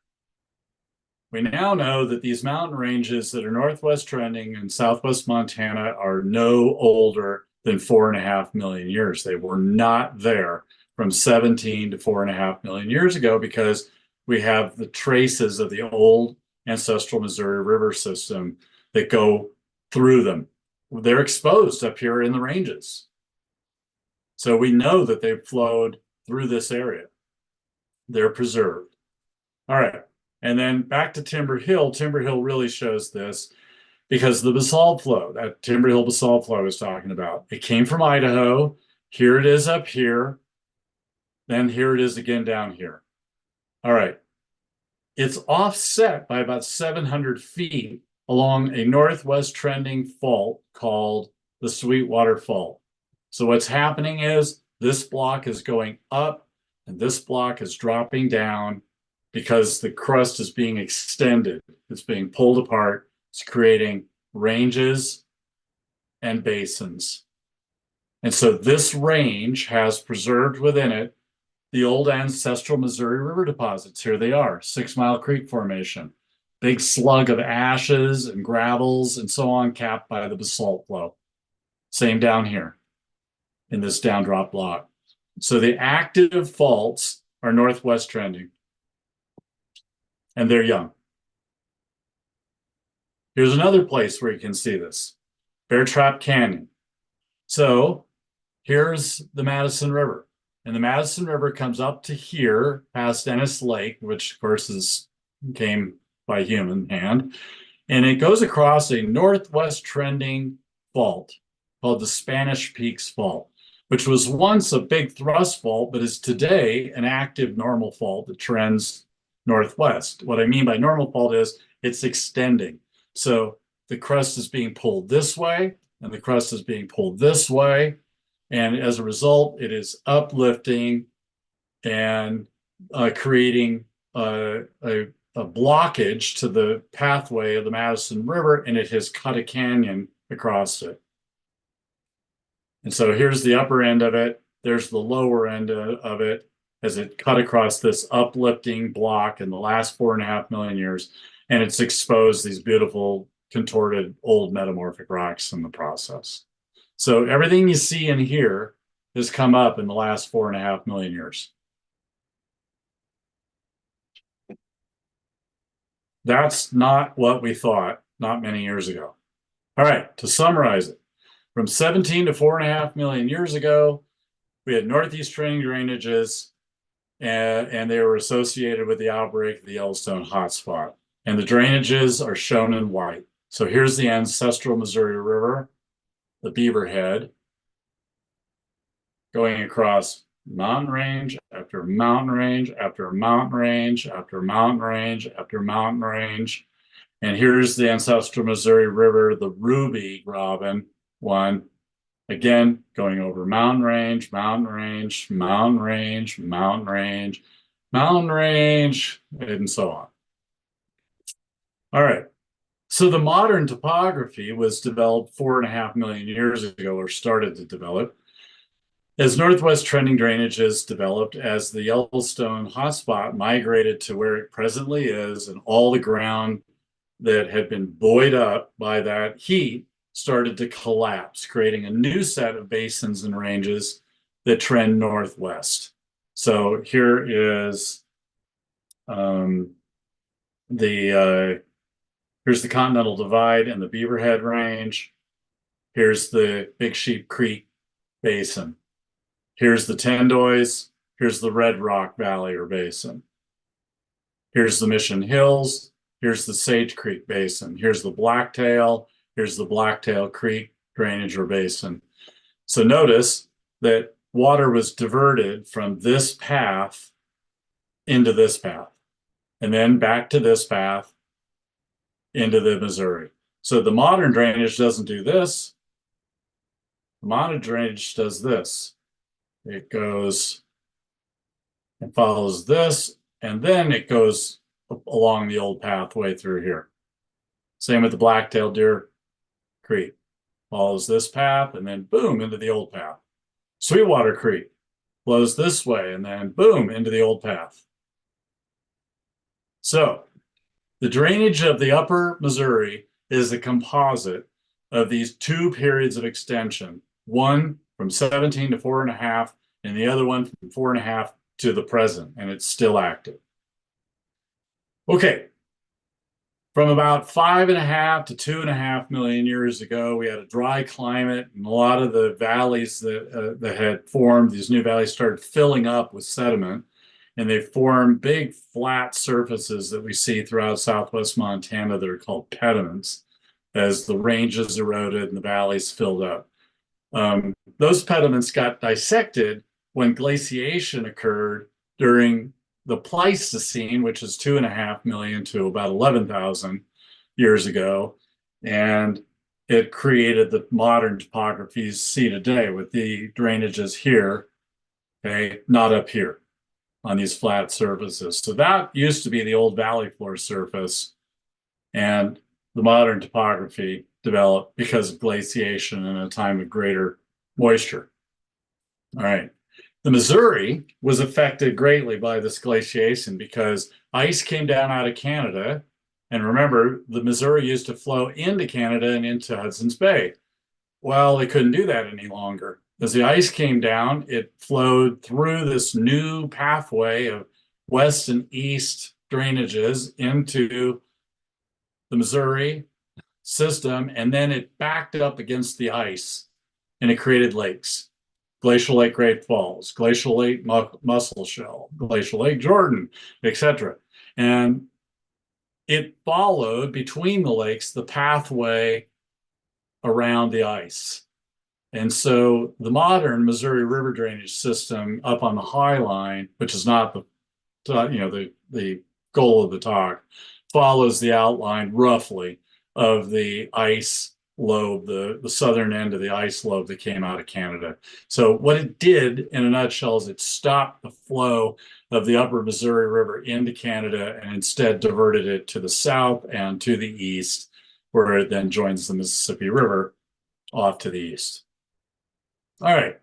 Speaker 1: We now know that these mountain ranges that are northwest trending in southwest Montana are no older than 4.5 million years. They were not there from 17 to 4.5 million years ago because we have the traces of the old ancestral Missouri River system that go through them. They're exposed up here in the ranges. So we know that they've flowed through this area. They're preserved. All right. And then back to Timber Hill. Timber Hill really shows this because the basalt flow, that Timber Hill basalt flow I was talking about, it came from Idaho. Here it is up here. Then here it is again down here. All right. It's offset by about 700 feet along a northwest trending fault called the Sweetwater Fault. So what's happening is this block is going up and this block is dropping down because the crust is being extended. It's being pulled apart. It's creating ranges and basins. And so this range has preserved within it the old ancestral Missouri River deposits. Here they are, 6 Mile Creek Formation, big slug of ashes and gravels and so on, capped by the basalt flow. Same down here in this downdrop block. So the active faults are northwest trending, and they're young. Here's another place where you can see this, Bear Trap Canyon. So here's the Madison River, and the Madison River comes up to here past Ennis Lake, which of course came by human hand, and it goes across a northwest trending fault called the Spanish Peaks Fault, which was once a big thrust fault, but is today an active normal fault that trends northwest. What I mean by normal fault is it's extending. So the crust is being pulled this way, and the crust is being pulled this way. And as a result, it is uplifting and creating a blockage to the pathway of the Madison River, and it has cut a canyon across it. And so here's the upper end of it. There's the lower end of it as it cut across this uplifting block in the last 4.5 million years. And it's exposed these beautiful contorted old metamorphic rocks in the process. So everything you see in here has come up in the last 4.5 million years. That's not what we thought not many years ago. All right, to summarize it, from 17 to 4.5 million years ago, we had northeast trending drainages, and they were associated with the outbreak of the Yellowstone hotspot. And the drainages are shown in white. So here's the ancestral Missouri River, the Beaver Head, going across mountain range after mountain range after mountain range after mountain range after mountain range. And here's the ancestral Missouri River, the Ruby Graben one, again, going over mountain range, mountain range, mountain range, mountain range, mountain range, and so on. All right. So the modern topography was developed 4.5 million years ago, or started to develop, as northwest trending drainages developed, as the Yellowstone hotspot migrated to where it presently is, and all the ground that had been buoyed up by that heat started to collapse, creating a new set of basins and ranges that trend northwest. So here is here's the Continental Divide and the Beaverhead Range. Here's the Big Sheep Creek Basin. Here's the Tendoys. Here's the Red Rock Valley or Basin. Here's the Mission Hills. Here's the Sage Creek Basin. Here's the Blacktail. Here's the Blacktail Creek drainage or basin. So notice that water was diverted from this path into this path, and then back to this path into the Missouri. So the modern drainage doesn't do this. The modern drainage does this. It goes and follows this, and then it goes along the old pathway through here. Same with the Blacktail Deer Creek. Follows this path, and then boom, into the old path. Sweetwater Creek flows this way, and then boom, into the old path. So the drainage of the upper Missouri is a composite of these two periods of extension, one from 17 to 4.5, and the other one from 4.5 to the present, and it's still active. Okay, from about 5.5 to 2.5 million years ago, we had a dry climate, and a lot of the valleys that had formed, these new valleys, started filling up with sediment, and they formed big flat surfaces that we see throughout southwest Montana that are called pediments, as the ranges eroded and the valleys filled up. Those pediments got dissected when glaciation occurred during the Pleistocene, which is 2.5 million to about 11,000 years ago. And it created the modern topography you see today with the drainages here, okay, not up here on these flat surfaces. So that used to be the old valley floor surface, and the modern topography developed because of glaciation in a time of greater moisture. All right. The Missouri was affected greatly by this glaciation because ice came down out of Canada. And remember, the Missouri used to flow into Canada and into Hudson's Bay. Well, they couldn't do that any longer. As the ice came down, it flowed through this new pathway of west and east drainages into the Missouri system, and then it backed up against the ice and it created lakes. Glacial Lake Great Falls, Glacial Lake Mussel Shell, Glacial Lake Jordan, etc. And it followed between the lakes the pathway around the ice. And so the modern Missouri River drainage system up on the High Line, which is not the goal of the talk, follows the outline roughly of the ice lobe, the southern end of the ice lobe that came out of Canada. So what it did in a nutshell is it stopped the flow of the upper Missouri River into Canada and instead diverted it to the south and to the east, where it then joins the Mississippi River off to the east. All right.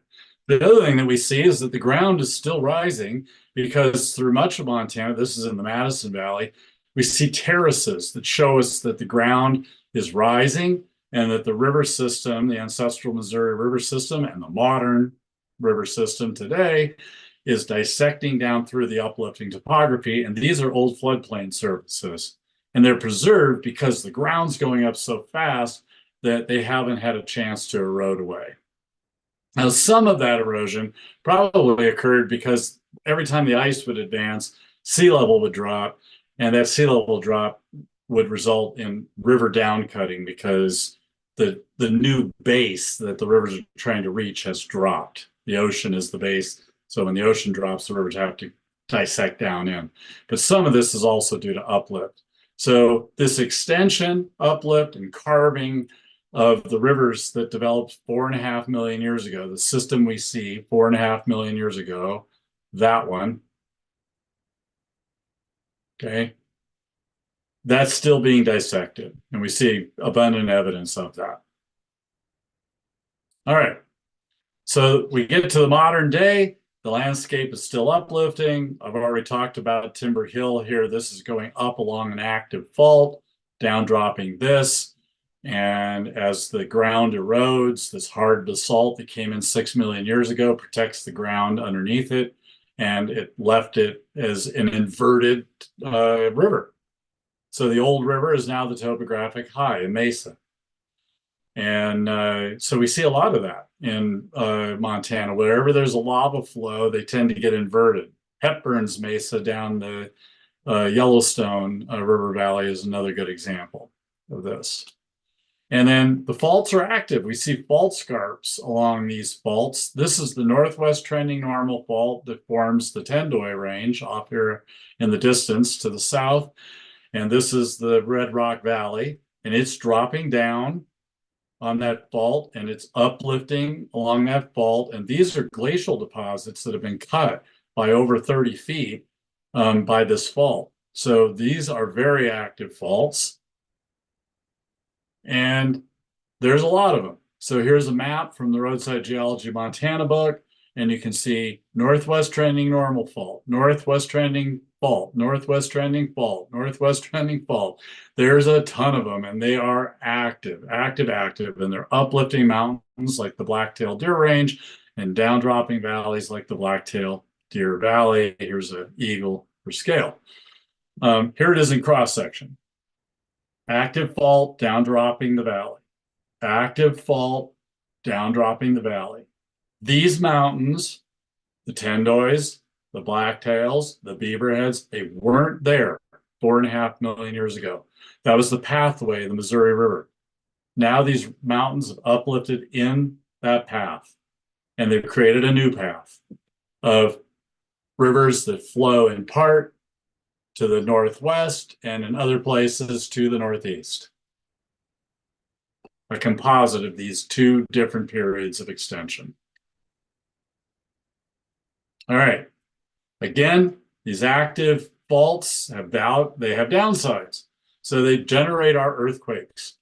Speaker 1: The other thing that we see is that the ground is still rising because through much of Montana, this is in the Madison Valley, we see terraces that show us that the ground is rising and that the river system, the ancestral Missouri River system and the modern river system today is dissecting down through the uplifting topography. And these are old floodplain surfaces. And they're preserved because the ground's going up so fast that they haven't had a chance to erode away. Now, some of that erosion probably occurred because every time the ice would advance, sea level would drop, and that sea level drop would result in river downcutting because the new base that the rivers are trying to reach has dropped. The ocean is the base, so when the ocean drops, the rivers have to dissect down in. But some of this is also due to uplift. So this extension, uplift, and carving of the rivers that developed 4.5 million years ago, the system we see 4.5 million years ago, that one, okay, that's still being dissected, and we see abundant evidence of that. All right, so we get to the modern day, the landscape is still uplifting. I've already talked about Timber Hill here. This is going up along an active fault, down dropping this. And as the ground erodes, this hard basalt that came in 6 million years ago protects the ground underneath it, and it left it as an inverted river. So the old river is now the topographic high, a mesa. And so we see a lot of that in Montana. Wherever there's a lava flow, they tend to get inverted. Hepburn's Mesa down the Yellowstone River Valley is another good example of this. And then the faults are active. We see fault scarps along these faults. This is the northwest trending normal fault that forms the Tendoy Range off here in the distance to the south. And this is the Red Rock Valley, and it's dropping down on that fault and it's uplifting along that fault. And these are glacial deposits that have been cut by over 30 feet by this fault. So these are very active faults. And there's a lot of them. So here's a map from the Roadside Geology Montana book, and you can see northwest trending normal fault, northwest trending fault, northwest trending fault, northwest trending fault. There's a ton of them, and they are active, and they're uplifting mountains like the Blacktail Deer Range and down dropping valleys like the Blacktail Deer Valley. Here's an eagle for scale. Here it is in cross section. Active fault, down dropping the valley. Active fault, down dropping the valley. These mountains, the Tendoys, the Blacktails, the Beaverheads, they weren't there 4.5 million years ago. That was the pathway of the Missouri River. Now these mountains have uplifted in that path, and they've created a new path of rivers that flow in part to the northwest and in other places to the northeast. A composite of these two different periods of extension. All right. Again, these active faults have downsides. So they generate our earthquakes.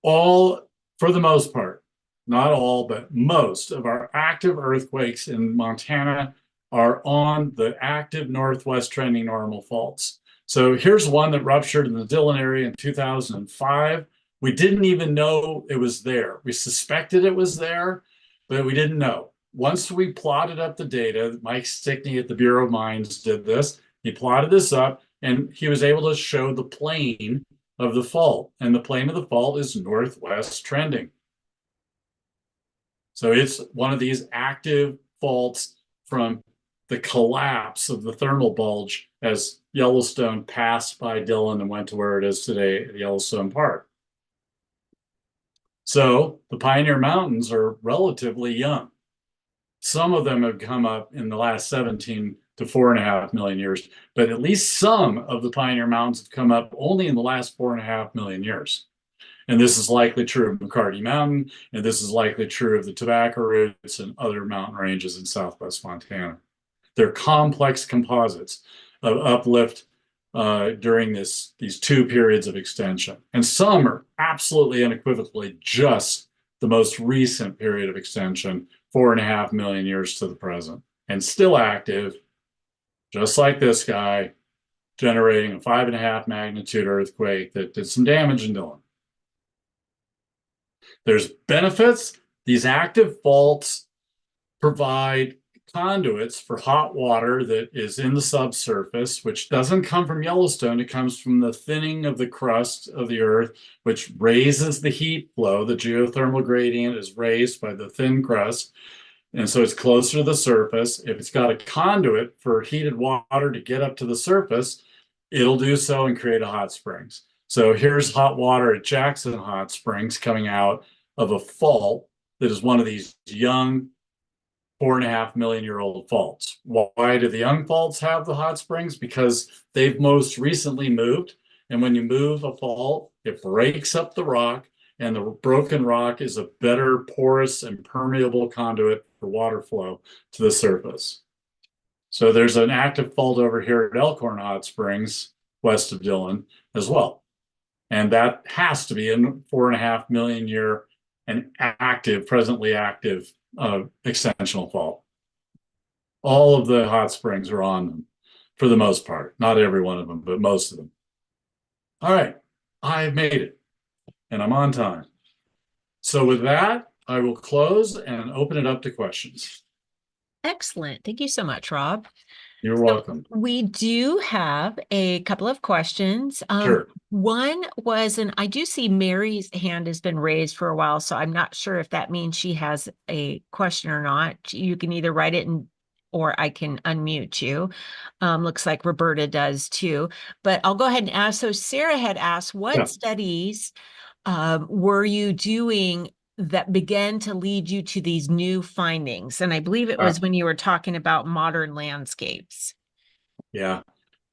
Speaker 1: All, for the most part, not all, but most of our active earthquakes in Montana are on the active northwest trending normal faults. So here's one that ruptured in the Dillon area in 2005. We didn't even know it was there. We suspected it was there, but we didn't know. Once we plotted up the data, Mike Stickney at the Bureau of Mines did this. He plotted this up and he was able to show the plane of the fault. And the plane of the fault is northwest trending. So it's one of these active faults from the collapse of the thermal bulge as Yellowstone passed by Dillon and went to where it is today at Yellowstone Park. So the Pioneer Mountains are relatively young. Some of them have come up in the last 17 to 4.5 million years, but at least some of the Pioneer Mountains have come up only in the last 4.5 million years. And this is likely true of McCarty Mountain, and this is likely true of the Tobacco Roots and other mountain ranges in southwest Montana. They're complex composites of uplift during these two periods of extension. And some are absolutely unequivocally just the most recent period of extension, 4.5 million years to the present, and still active, just like this guy, generating a 5.5 magnitude earthquake that did some damage in Dillon. There's benefits. These active faults provide conduits for hot water that is in the subsurface, which doesn't come from Yellowstone. It comes from the thinning of the crust of the earth, which raises the heat flow. The geothermal gradient is raised by the thin crust. And so it's closer to the surface. If it's got a conduit for heated water to get up to the surface, it'll do so and create a hot springs. So here's hot water at Jackson Hot Springs coming out of a fault that is one of these young 4.5 million year old faults. Why do the young faults have the hot springs? Because they've most recently moved. And when you move a fault, it breaks up the rock, and the broken rock is a better porous and permeable conduit for water flow to the surface. So there's an active fault over here at Elkhorn Hot Springs, west of Dillon as well. And that has to be a 4.5 million year and active, presently active extensional fault. All of the hot springs are on them for the most part. Not every one of them, but most of them. All right, I've made it and I'm on time. So with that, I will close and open it up to questions.
Speaker 2: Excellent. Thank you so much, Rob.
Speaker 1: You're welcome.
Speaker 2: We do have a couple of questions.
Speaker 1: Sure.
Speaker 2: One was, and I do see Mary's hand has been raised for a while, so I'm not sure if that means she has a question or not. You can either write it in, or I can unmute you. Looks like Roberta does too, but I'll go ahead and ask. So Sarah had asked, what studies were you doing that began to lead you to these new findings? And I believe it was when you were talking about modern landscapes.
Speaker 1: Yeah.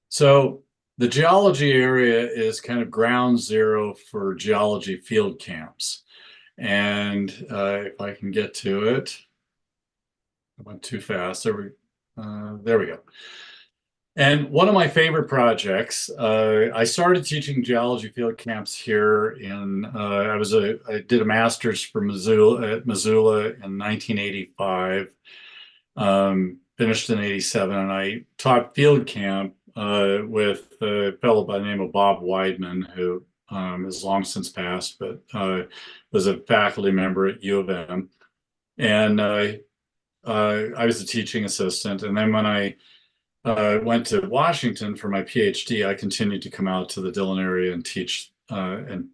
Speaker 1: So the geology area is kind of ground zero for geology field camps. And if I can get to it, I went too fast. There we go. And one of my favorite projects, I started teaching geology field camps here in, I did a master's for Missoula in 1985, finished in 87, and I taught field camp with a fellow by the name of Bob Weidman, who has long since passed, but was a faculty member at U of M. And I was a teaching assistant. And then when I went to Washington for my PhD, I continued to come out to the Dillon area and teach and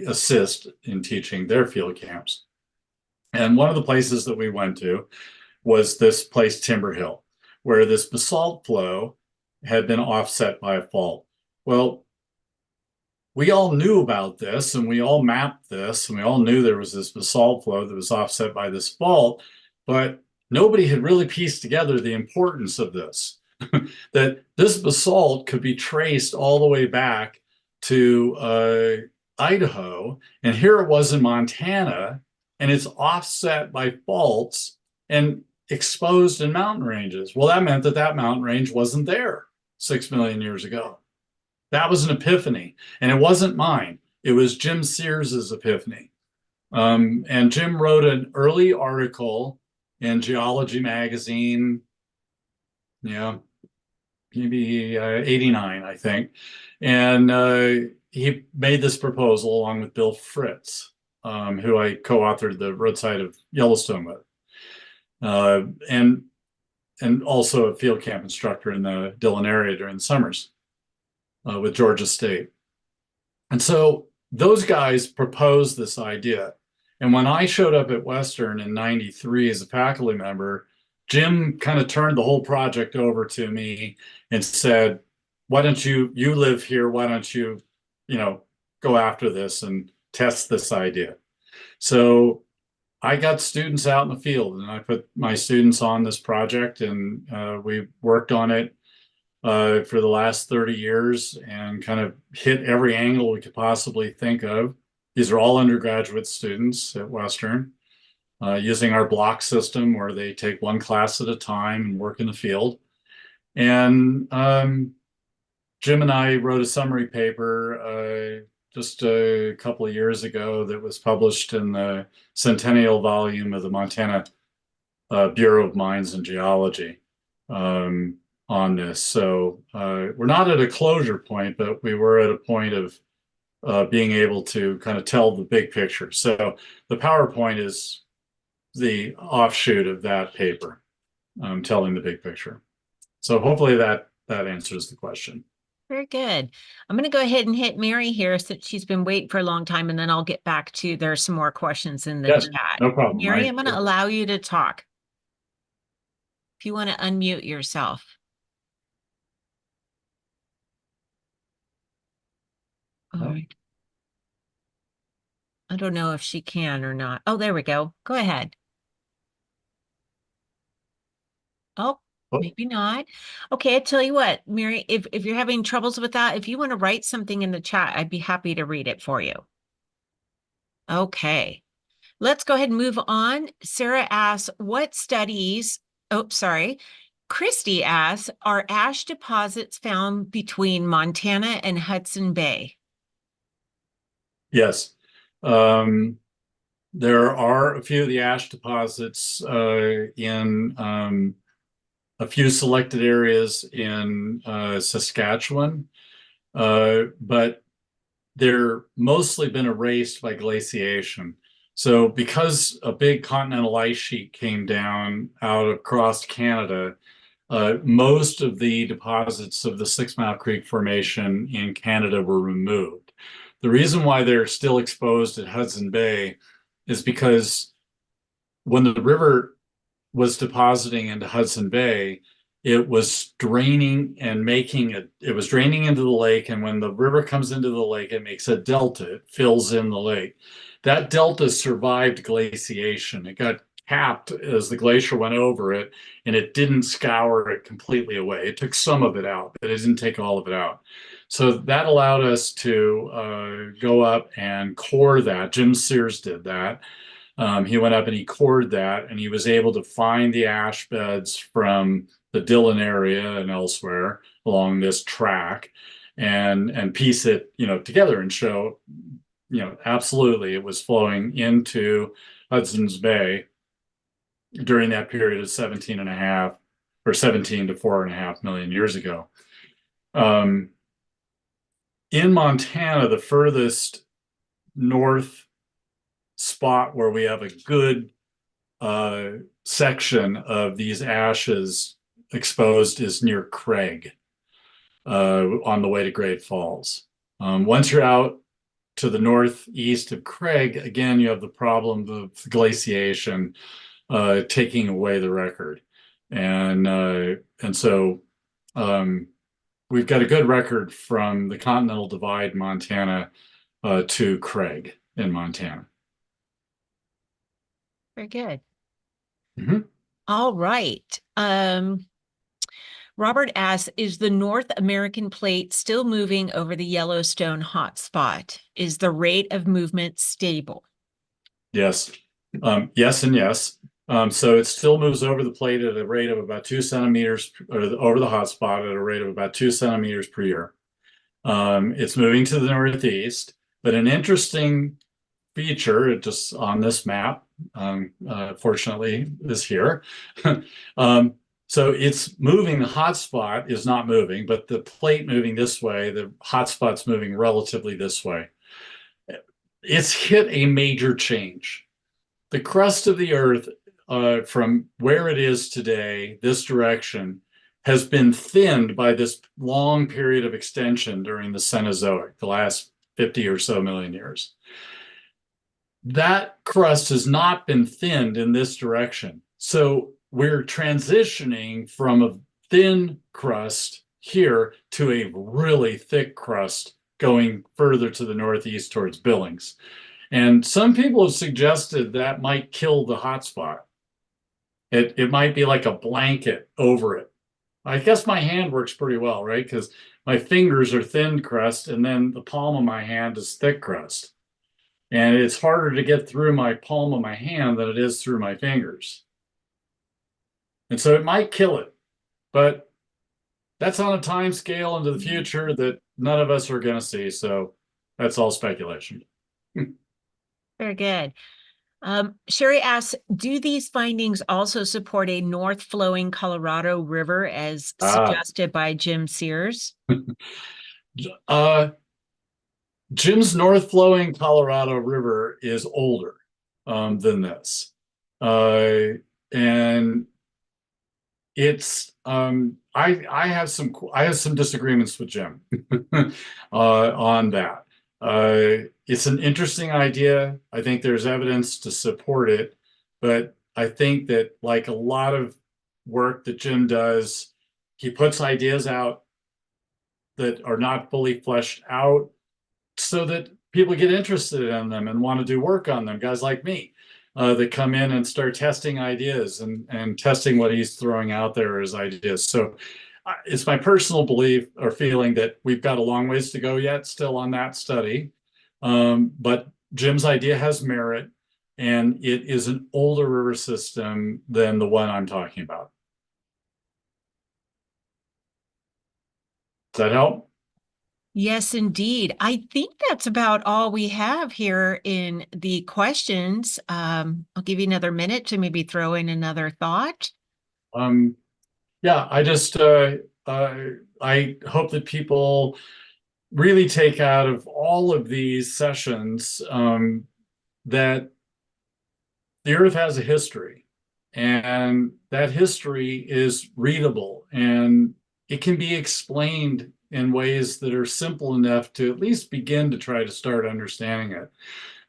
Speaker 1: assist in teaching their field camps. And one of the places that we went to was this place, Timber Hill, where this basalt flow had been offset by a fault. Well, we all knew about this and we all mapped this and we all knew there was this basalt flow that was offset by this fault, but nobody had really pieced together the importance of this. That this basalt could be traced all the way back to Idaho, and here it was in Montana, and it's offset by faults and exposed in mountain ranges. Well, that meant that that mountain range wasn't there 6 million years ago. That was an epiphany, and it wasn't mine. It was Jim Sears's epiphany. And Jim wrote an early article in Geology magazine, maybe 89, I think. And he made this proposal along with Bill Fritz, who I co-authored the roadside of Yellowstone with, uh, and and also a field camp instructor in the Dillon area during the summers with Georgia State. And so those guys proposed this idea. And when I showed up at Western in 93 as a faculty member, Jim kind of turned the whole project over to me and said, why don't you live here? Why don't you know, go after this and test this idea? So I got students out in the field and I put my students on this project and we worked on it for the last 30 years and kind of hit every angle we could possibly think of. These are all undergraduate students at Western using our block system where they take one class at a time and work in the field. And Jim and I wrote a summary paper just a couple of years ago that was published in the centennial volume of the Montana Bureau of Mines and Geology on this. So we're not at a closure point, but we were at a point of being able to kind of tell the big picture. So the PowerPoint is the offshoot of that paper, telling the big picture. So hopefully that answers the question.
Speaker 2: Very good. I'm going to go ahead and hit Mary here since she's been waiting for a long time, and then I'll get back to there's some more questions in the
Speaker 1: Yes,
Speaker 2: chat.
Speaker 1: no problem.
Speaker 2: Mary, I'm going to allow you to talk. If you want to unmute yourself. All right. I don't know if she can or not. Oh, there we go. Go ahead. Oh, maybe not. Okay, I tell you what, Mary, if you're having troubles with that, if you want to write something in the chat, I'd be happy to read it for you. Okay, let's go ahead and move on. Sarah asks, what studies, oh, sorry. Christy asks, are ash deposits found between Montana and Hudson Bay?
Speaker 1: Yes. There are a few of the ash deposits in a few selected areas in Saskatchewan, but they're mostly been erased by glaciation. So because a big continental ice sheet came down out across Canada, most of the deposits of the Sixmile Creek Formation in Canada were removed. The reason why they're still exposed at Hudson Bay is because when the river was depositing into Hudson Bay, it was draining and it was draining into the lake. And when the river comes into the lake, it makes a delta, it fills in the lake. That delta survived glaciation. It got capped as the glacier went over it, and it didn't scour it completely away. It took some of it out, but it didn't take all of it out. So that allowed us to go up and core that. Jim Sears did that. He went up and he cored that, and he was able to find the ash beds from the Dillon area and elsewhere along this track, and piece it, together and show, absolutely it was flowing into Hudson's Bay during that period of 17 and a half or 17 to 4.5 million years ago. In Montana, the furthest north spot where we have a good section of these ashes exposed is near Craig on the way to Great Falls. Once you're out to the northeast of Craig, again, you have the problem of glaciation taking away the record. And so we've got a good record from the Continental Divide, Montana, to Craig in Montana.
Speaker 2: Very good.
Speaker 1: Mm-hmm.
Speaker 2: All right. Robert asks, is the North American plate still moving over the Yellowstone hotspot? Is the rate of movement stable?
Speaker 1: Yes. Yes and yes. So it still moves over the plate at a rate of about 2 centimeters, or over the hotspot at a rate of about 2 centimeters per year. It's moving to the northeast, but an interesting feature just on this map, fortunately, is here. So it's moving, the hotspot is not moving, but the plate moving this way, the hotspot's moving relatively this way. It's hit a major change. The crust of the Earth, from where it is today, this direction, has been thinned by this long period of extension during the Cenozoic, the last 50 or so million years. That crust has not been thinned in this direction. So we're transitioning from a thin crust here to a really thick crust going further to the northeast towards Billings. And some people have suggested that might kill the hotspot. It might be like a blanket over it. I guess my hand works pretty well, right? Because my fingers are thin crust, and then the palm of my hand is thick crust. And it's harder to get through my palm of my hand than it is through my fingers. And so it might kill it, but that's on a time scale into the future that none of us are going to see. So that's all speculation.
Speaker 2: Very good. Sherry asks, do these findings also support a north flowing Colorado River as
Speaker 1: Ah,
Speaker 2: suggested by Jim Sears?
Speaker 1: uh, Jim's north flowing Colorado River is older than this. And it's I have some disagreements with Jim on that. It's an interesting idea. I think there's evidence to support it, but I think that like a lot of work that Jim does, he puts ideas out that are not fully fleshed out so that people get interested in them and want to do work on them. Guys like me that come in and start testing ideas and testing what he's throwing out there as ideas. So it's my personal belief or feeling that we've got a long ways to go yet still on that study. But Jim's idea has merit, and it is an older river system than the one I'm talking about. Does that help?
Speaker 2: Yes, indeed. I think that's about all we have here in the questions. I'll give you another minute to maybe throw in another thought.
Speaker 1: Um, yeah, I hope that people really take out of all of these sessions that the Earth has a history, and that history is readable and it can be explained in ways that are simple enough to at least begin to try to start understanding it.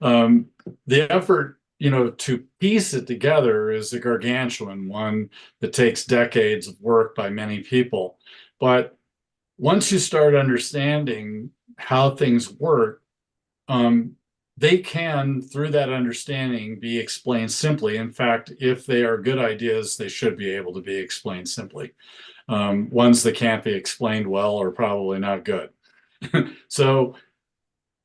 Speaker 1: Um, the effort, to piece it together is a gargantuan one that takes decades of work by many people. But once you start understanding how things work, um, they can, through that understanding, be explained simply. In fact, if they are good ideas, they should be able to be explained simply. Ones that can't be explained well are probably not good. So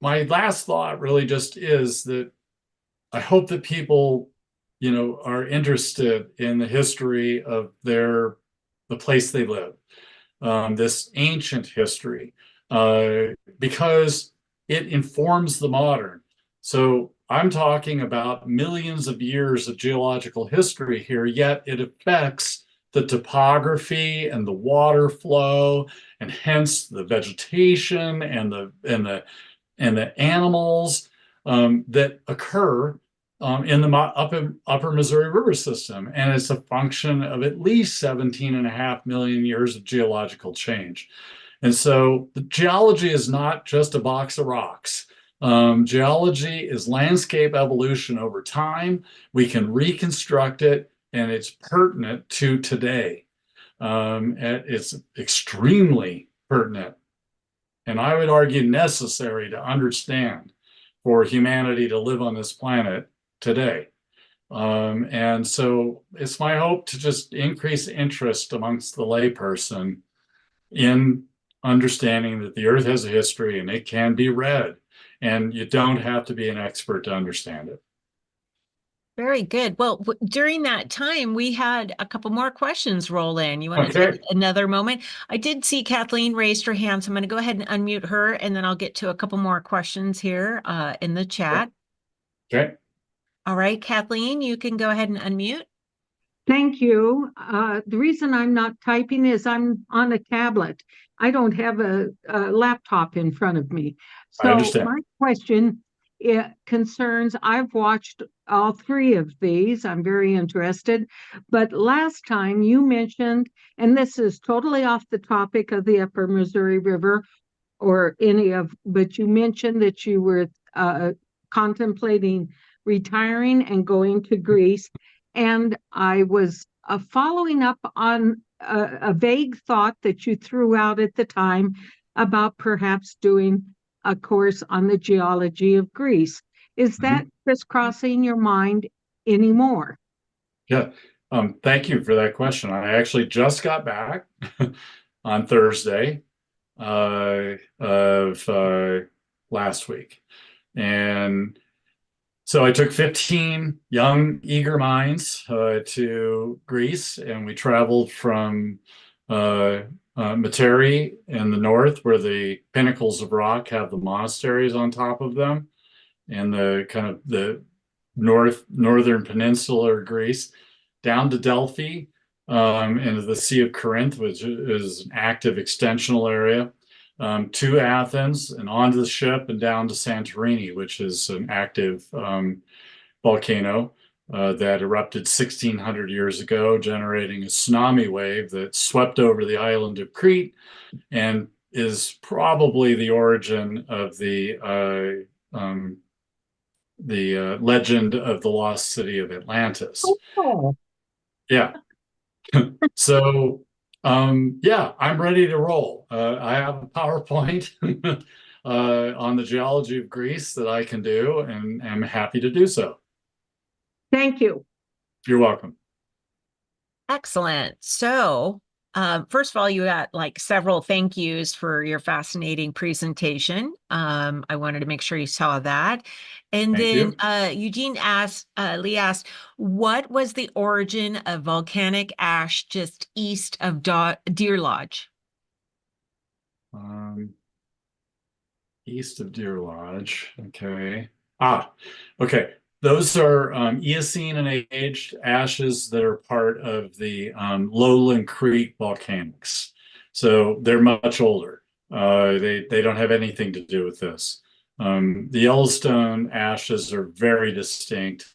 Speaker 1: my last thought really just is that I hope that people, are interested in the history of the place they live, this ancient history, because it informs the modern. So I'm talking about millions of years of geological history here, yet it affects the topography and the water flow, and hence the vegetation and the animals that occur in the upper Missouri River system. And it's a function of at least 17.5 million years of geological change. And so the geology is not just a box of rocks. Geology is landscape evolution over time. We can reconstruct it, and it's pertinent to today. It's extremely pertinent, and I would argue necessary to understand for humanity to live on this planet today. And so it's my hope to just increase interest amongst the layperson in understanding that the Earth has a history and it can be read, and you don't have to be an expert to understand it.
Speaker 2: Very good. Well, during that time, we had a couple more questions roll in. You want to
Speaker 1: Okay.
Speaker 2: take another moment? I did see Kathleen raised her hand, so I'm going to go ahead and unmute her, and then I'll get to a couple more questions here in the chat.
Speaker 1: Okay.
Speaker 2: All right, Kathleen, you can go ahead and unmute.
Speaker 3: Thank you. The reason I'm not typing is I'm on a tablet. I don't have a laptop in front of me.
Speaker 1: I
Speaker 3: So
Speaker 1: understand.
Speaker 3: my question concerns, I've watched all three of these. I'm very interested. But last time you mentioned, and this is totally off the topic of the Upper Missouri River or any of, but you mentioned that you were contemplating retiring and going to Greece. And I was following up on a vague thought that you threw out at the time about perhaps doing a course on the geology of Greece. Is that
Speaker 1: Mhm.
Speaker 3: crisscrossing your mind anymore?
Speaker 1: Yeah. Thank you for that question. I actually just got back on Thursday of last week. And so I took 15 young, eager minds to Greece, and we traveled from Materi in the north, where the pinnacles of rock have the monasteries on top of them, and the kind of the northern peninsular Greece, down to Delphi, into the Sea of Corinth, which is an active extensional area, to Athens, and onto the ship and down to Santorini, which is an active volcano that erupted 1600 years ago, generating a tsunami wave that swept over the island of Crete and is probably the origin of the legend of the lost city of Atlantis.
Speaker 3: Oh,
Speaker 1: Yeah. So, yeah, I'm ready to roll. I have a PowerPoint on the geology of Greece that I can do, and I'm happy to do so.
Speaker 3: thank you.
Speaker 1: You're welcome.
Speaker 2: Excellent. So, first of all, you got like several thank yous for your fascinating presentation. I wanted to make sure you saw that. And
Speaker 1: Thank
Speaker 2: then
Speaker 1: you.
Speaker 2: Eugene asked, Lee asked, what was the origin of volcanic ash just east of Deer Lodge?
Speaker 1: Um, East of Deer Lodge. Okay. Ah, okay. Those are Eocene and aged ashes that are part of the Lowland Creek volcanics. So they're much older. They don't have anything to do with this. The Yellowstone ashes are very distinct,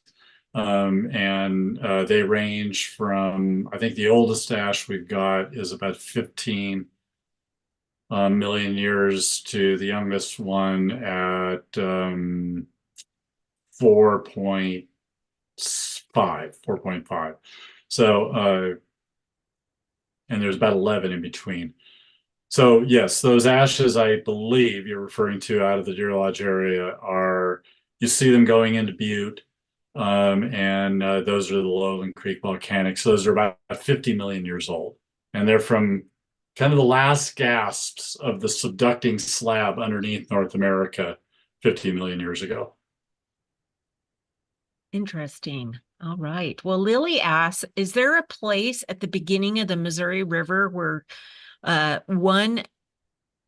Speaker 1: and they range from, I think the oldest ash we've got is about 15 million years to the youngest one at 4.5. So, and there's about 11 in between. So, yes, those ashes I believe you're referring to out of the Deer Lodge area are, you see them going into Butte, and those are the Lowland Creek volcanics. So those are about 50 million years old. And they're from kind of the last gasps of the subducting slab underneath North America 50 million years ago.
Speaker 2: Interesting. All right. Well, Lily asks, is there a place at the beginning of the Missouri River uh, one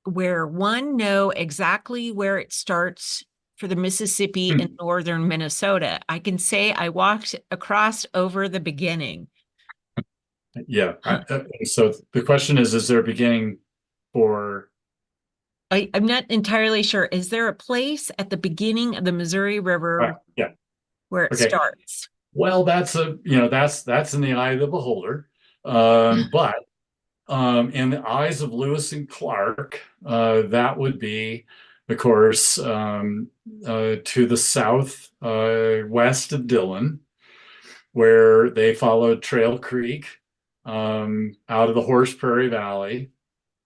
Speaker 2: one know exactly where it starts for the Mississippi in northern Minnesota? I can say I walked across over the beginning.
Speaker 1: Yeah. So the question is there a beginning for?
Speaker 2: I'm not entirely sure. Is there a place at the beginning of the Missouri River
Speaker 1: Yeah.
Speaker 2: where it
Speaker 1: Okay.
Speaker 2: starts?
Speaker 1: Well, that's in the eye of the beholder. But in the eyes of Lewis and Clark, that would be, of course, to the south west of Dillon, where they followed Trail Creek out of the Horse Prairie Valley,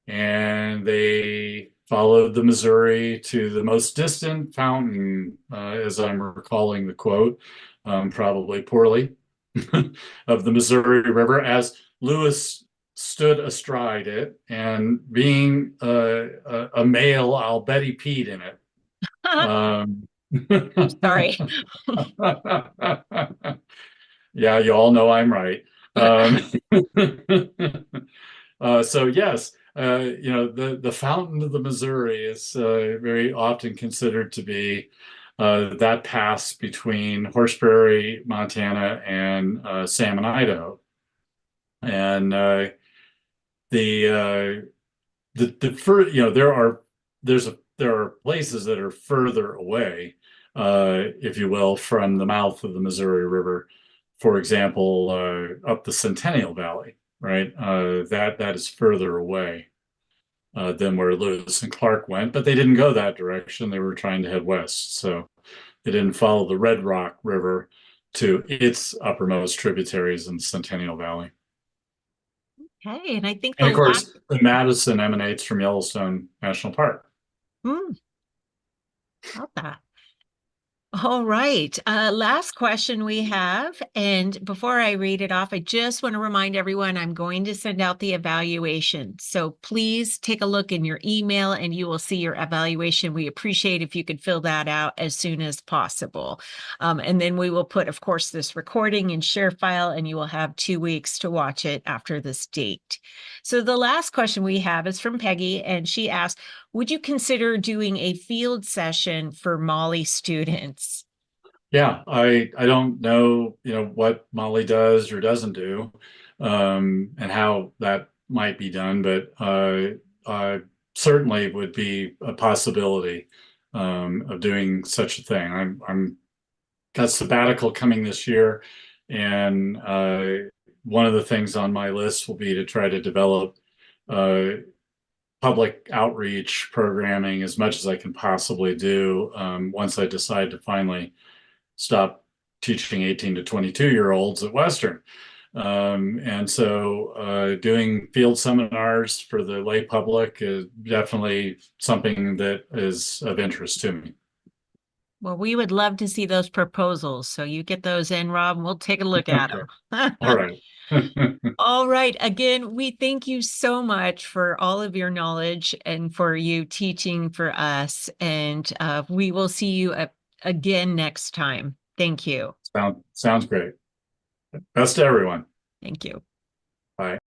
Speaker 1: and they followed the Missouri to the most distant fountain, as I'm recalling the quote, probably poorly, of the Missouri River, as Lewis stood astride it, and being a male, I'll bet he peed in it. Um,
Speaker 2: Sorry.
Speaker 1: yeah, you all know I'm right. Um, so yes, the fountain of the Missouri is very often considered to be that pass between Horse Prairie, Montana, and Salmon, Idaho. And there are places that are further away, if you will, from the mouth of the Missouri River. For example, up the Centennial Valley, right? That is further away than where Lewis and Clark went, but they didn't go that direction. They were trying to head west, so they didn't follow the Red Rock River to its uppermost tributaries in the Centennial Valley.
Speaker 2: Okay, and I think
Speaker 1: And
Speaker 2: the
Speaker 1: of
Speaker 2: last.
Speaker 1: course, the Madison emanates from Yellowstone National Park.
Speaker 2: Love that. All right. Last question we have. And before I read it off, I just want to remind everyone I'm going to send out the evaluation. So please take a look in your email and you will see your evaluation. We appreciate if you could fill that out as soon as possible. And then we will put, of course, this recording in ShareFile, and you will have 2 weeks to watch it after this date. So the last question we have is from Peggy, and she asked, would you consider doing a field session for Molly students?
Speaker 1: Yeah, I don't know, what Molly does or doesn't do, and how that might be done, but certainly would be a possibility of doing such a thing. I'm got sabbatical coming this year, and one of the things on my list will be to try to develop public outreach programming as much as I can possibly do once I decide to finally stop teaching 18 to 22-year-olds at Western. And so doing field seminars for the lay public is definitely something that is of interest to me.
Speaker 2: Well, we would love to see those proposals. So you get those in, Rob, and we'll take a look at
Speaker 1: Okay.
Speaker 2: them.
Speaker 1: All right.
Speaker 2: All right. Again, we thank you so much for all of your knowledge and for you teaching for us. And we will see you again next time. Thank you.
Speaker 1: Sounds great. Best to everyone.
Speaker 2: Thank you.
Speaker 1: Bye.